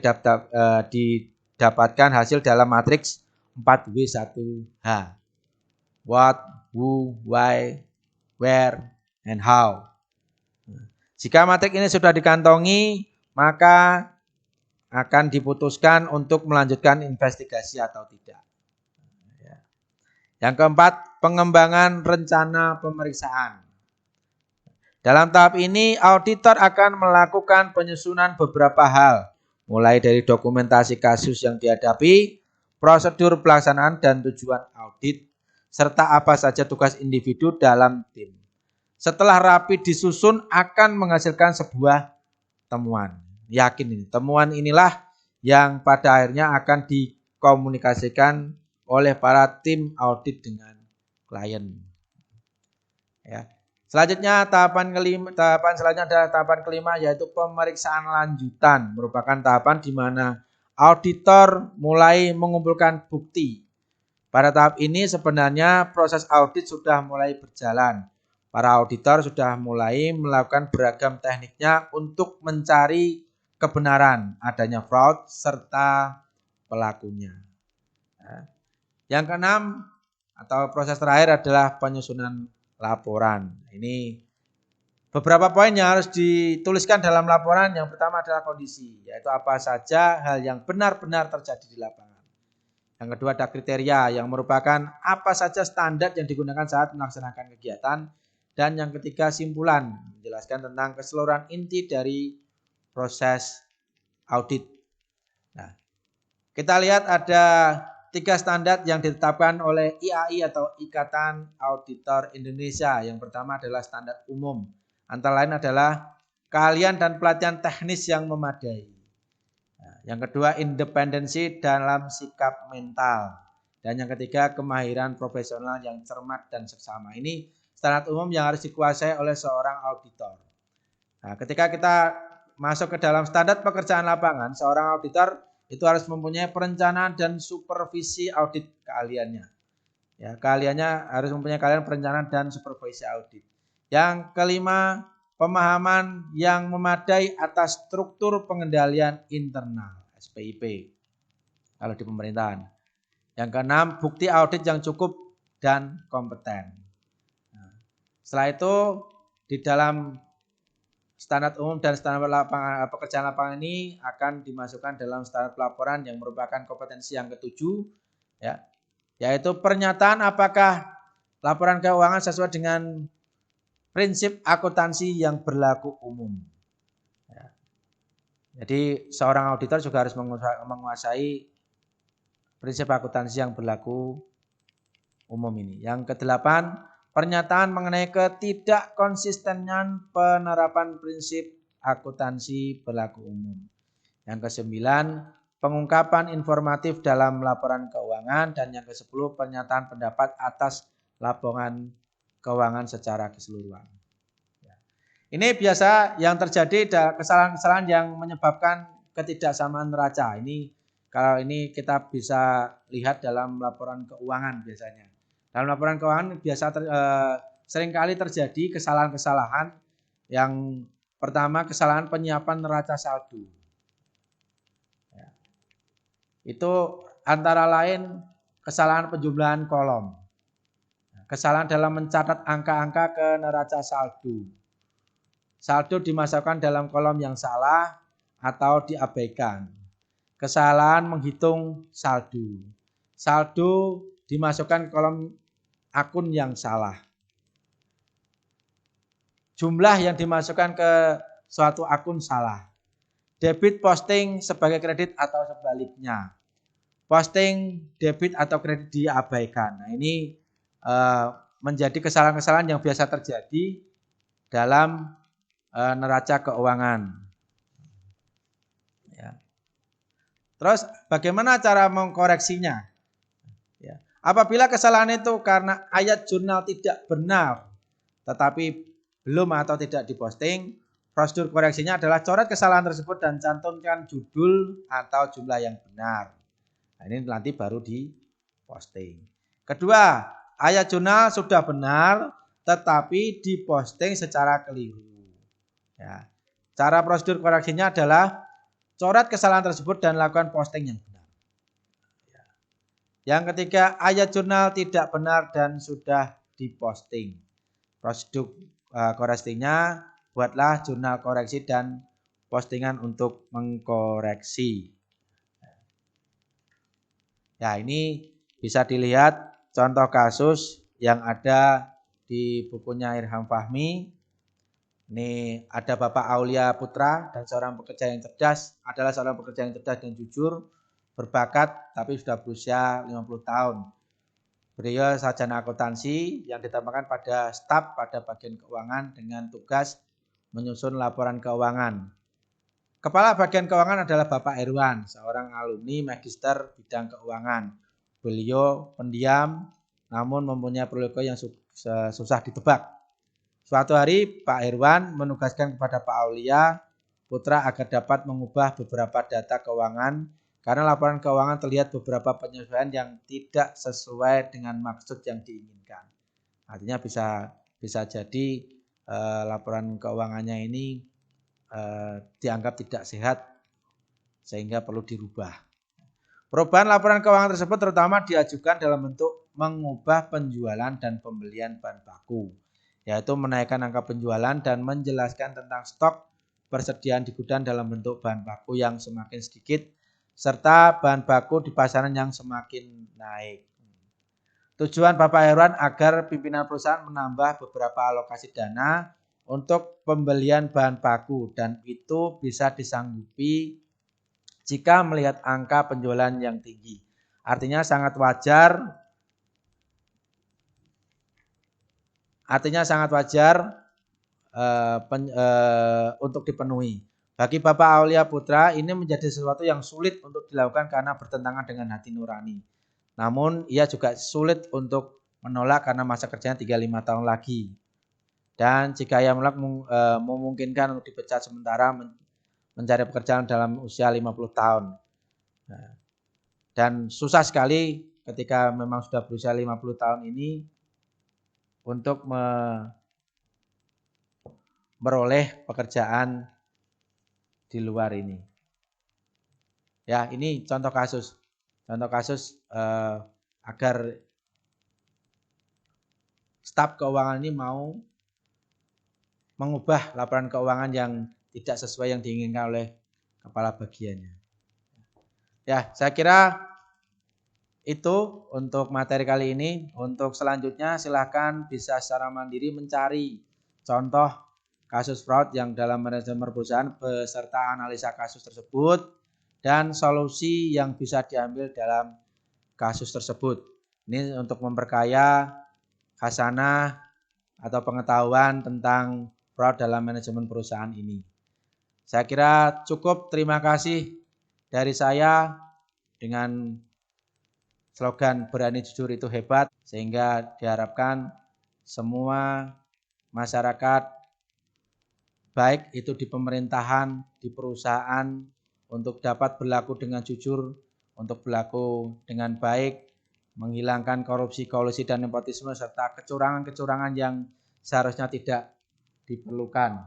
didapatkan hasil dalam matriks 4W1H. What, who, why, where, and how. Jika matriks ini sudah dikantongi, maka akan diputuskan untuk melanjutkan investigasi atau tidak. Yang keempat, pengembangan rencana pemeriksaan. Dalam tahap ini, auditor akan melakukan penyusunan beberapa hal, mulai dari dokumentasi kasus yang dihadapi, prosedur pelaksanaan dan tujuan audit, serta apa saja tugas individu dalam tim. Setelah rapi disusun akan menghasilkan sebuah temuan. Yakin ini, temuan inilah yang pada akhirnya akan dikomunikasikan oleh para tim audit dengan klien. Ya. Selanjutnya tahapan selanjutnya adalah tahapan kelima, yaitu pemeriksaan lanjutan. Merupakan tahapan di mana auditor mulai mengumpulkan bukti. Pada tahap ini sebenarnya proses audit sudah mulai berjalan. Para auditor sudah mulai melakukan beragam tekniknya untuk mencari kebenaran adanya fraud serta pelakunya. Yang keenam atau proses terakhir adalah penyusunan laporan. Ini beberapa poin yang harus dituliskan dalam laporan. Yang pertama adalah kondisi, yaitu apa saja hal yang benar-benar terjadi di lapangan. Yang kedua ada kriteria, yang merupakan apa saja standar yang digunakan saat melaksanakan kegiatan. Dan yang ketiga simpulan, menjelaskan tentang keseluruhan inti dari proses audit. Nah, kita lihat ada 3 standar yang ditetapkan oleh IAI atau Ikatan Auditor Indonesia. Yang pertama adalah standar umum. Antara lain adalah keahlian dan pelatihan teknis yang memadai. Yang kedua, independensi dalam sikap mental. Dan yang ketiga, kemahiran profesional yang cermat dan seksama. Ini standar umum yang harus dikuasai oleh seorang auditor. Nah, ketika kita masuk ke dalam standar pekerjaan lapangan, seorang auditor itu harus mempunyai perencanaan dan supervisi audit keahliannya. Ya, keahliannya harus mempunyai keahlian perencanaan dan supervisi audit. Yang kelima, pemahaman yang memadai atas struktur pengendalian internal (SPIP). kalau di pemerintahan. Yang keenam, bukti audit yang cukup dan kompeten. Nah, setelah itu di dalam standar umum dan standar pekerjaan lapangan ini akan dimasukkan dalam standar pelaporan yang merupakan kompetensi yang ketujuh, ya, yaitu pernyataan apakah laporan keuangan sesuai dengan prinsip akuntansi yang berlaku umum. Ya. Jadi seorang auditor juga harus menguasai prinsip akuntansi yang berlaku umum ini. Yang kedelapan, pernyataan mengenai ketidakkonsistenan penerapan prinsip akuntansi berlaku umum. Yang kesembilan, pengungkapan informatif dalam laporan keuangan. Dan yang kesepuluh, pernyataan pendapat atas laporan keuangan secara keseluruhan. Ini biasa yang terjadi kesalahan-kesalahan yang menyebabkan ketidaksamaan neraca. Ini kalau ini kita bisa lihat dalam laporan keuangan biasanya. Dalam laporan keuangan seringkali terjadi kesalahan-kesalahan. Yang pertama, kesalahan penyiapan neraca saldo. Ya. Itu antara lain kesalahan penjumlahan kolom, kesalahan dalam mencatat angka-angka ke neraca saldo. Saldo dimasukkan dalam kolom yang salah atau diabaikan. Kesalahan menghitung saldo. Saldo dimasukkan kolom akun yang salah. Jumlah yang dimasukkan ke suatu akun salah. Debit posting sebagai kredit atau sebaliknya. Posting debit atau kredit diabaikan. Nah, ini menjadi kesalahan-kesalahan yang biasa terjadi dalam neraca keuangan. Ya. Terus bagaimana cara mengkoreksinya? Ya. Apabila kesalahan itu karena ayat jurnal tidak benar, tetapi belum atau tidak diposting, prosedur koreksinya adalah coret kesalahan tersebut dan cantumkan judul atau jumlah yang benar. Nah, ini nanti baru diposting. Kedua, ayat jurnal sudah benar, tetapi diposting secara keliru. Ya. Cara prosedur koreksinya adalah coret kesalahan tersebut dan lakukan posting yang benar. Ya. Yang ketiga, ayat jurnal tidak benar dan sudah diposting. Prosedur koreksinya, buatlah jurnal koreksi dan postingan untuk mengkoreksi. Ya, ini bisa dilihat contoh kasus yang ada di bukunya Irham Fahmi. Ini ada Bapak Aulia Putra dan seorang pekerja yang cerdas, adalah seorang pekerja yang cerdas dan jujur, berbakat tapi sudah berusia 50 tahun. Beliau sarjana akuntansi yang ditambahkan pada staf pada bagian keuangan dengan tugas menyusun laporan keuangan. Kepala bagian keuangan adalah Bapak Irwan, seorang alumni magister bidang keuangan. Beliau pendiam namun mempunyai perilaku yang susah ditebak. Suatu hari Pak Irwan menugaskan kepada Pak Aulia Putra agar dapat mengubah beberapa data keuangan karena laporan keuangan terlihat beberapa penyesuaian yang tidak sesuai dengan maksud yang diinginkan. Artinya bisa jadi laporan keuangannya ini dianggap tidak sehat sehingga perlu dirubah. Perubahan laporan keuangan tersebut terutama diajukan dalam bentuk mengubah penjualan dan pembelian bahan baku, yaitu menaikkan angka penjualan dan menjelaskan tentang stok persediaan di gudang dalam bentuk bahan baku yang semakin sedikit serta bahan baku di pasaran yang semakin naik. Tujuan Bapak Irwan agar pimpinan perusahaan menambah beberapa alokasi dana untuk pembelian bahan baku dan itu bisa disanggupi jika melihat angka penjualan yang tinggi. Artinya sangat wajar untuk dipenuhi. Bagi Bapak Aulia Putra ini menjadi sesuatu yang sulit untuk dilakukan karena bertentangan dengan hati nurani. Namun ia juga sulit untuk menolak karena masa kerjanya tinggal 5 tahun lagi. Dan jika ia menolak memungkinkan untuk dipecat sementara mencari pekerjaan dalam usia 50 tahun. Dan susah sekali ketika memang sudah berusia 50 tahun ini untuk meroleh pekerjaan di luar ini. Ya, ini contoh kasus. Contoh kasus agar staf keuangan ini mau mengubah laporan keuangan yang tidak sesuai yang diinginkan oleh kepala bagiannya. Ya, saya kira itu untuk materi kali ini. Untuk selanjutnya silahkan bisa secara mandiri mencari contoh kasus fraud yang dalam manajemen perusahaan beserta analisa kasus tersebut dan solusi yang bisa diambil dalam kasus tersebut. Ini untuk memperkaya khasanah atau pengetahuan tentang fraud dalam manajemen perusahaan ini. Saya kira cukup. Terima kasih dari saya dengan slogan berani jujur itu hebat, sehingga diharapkan semua masyarakat baik itu di pemerintahan, di perusahaan untuk dapat berlaku dengan jujur, untuk berlaku dengan baik, menghilangkan korupsi, kolusi dan nepotisme serta kecurangan-kecurangan yang seharusnya tidak diperlukan.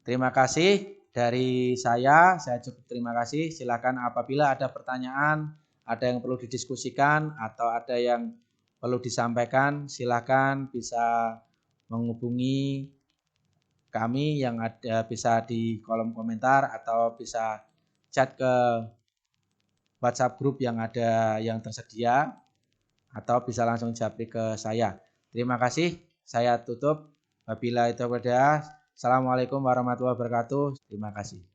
Terima kasih dari saya cukup terima kasih. Silakan apabila ada pertanyaan, ada yang perlu didiskusikan atau ada yang perlu disampaikan, silakan bisa menghubungi kami yang ada bisa di kolom komentar atau bisa chat ke WhatsApp grup yang ada yang tersedia atau bisa langsung japri ke saya. Terima kasih. Saya tutup. Wabillahi taufiq. Assalamualaikum warahmatullahi wabarakatuh. Terima kasih.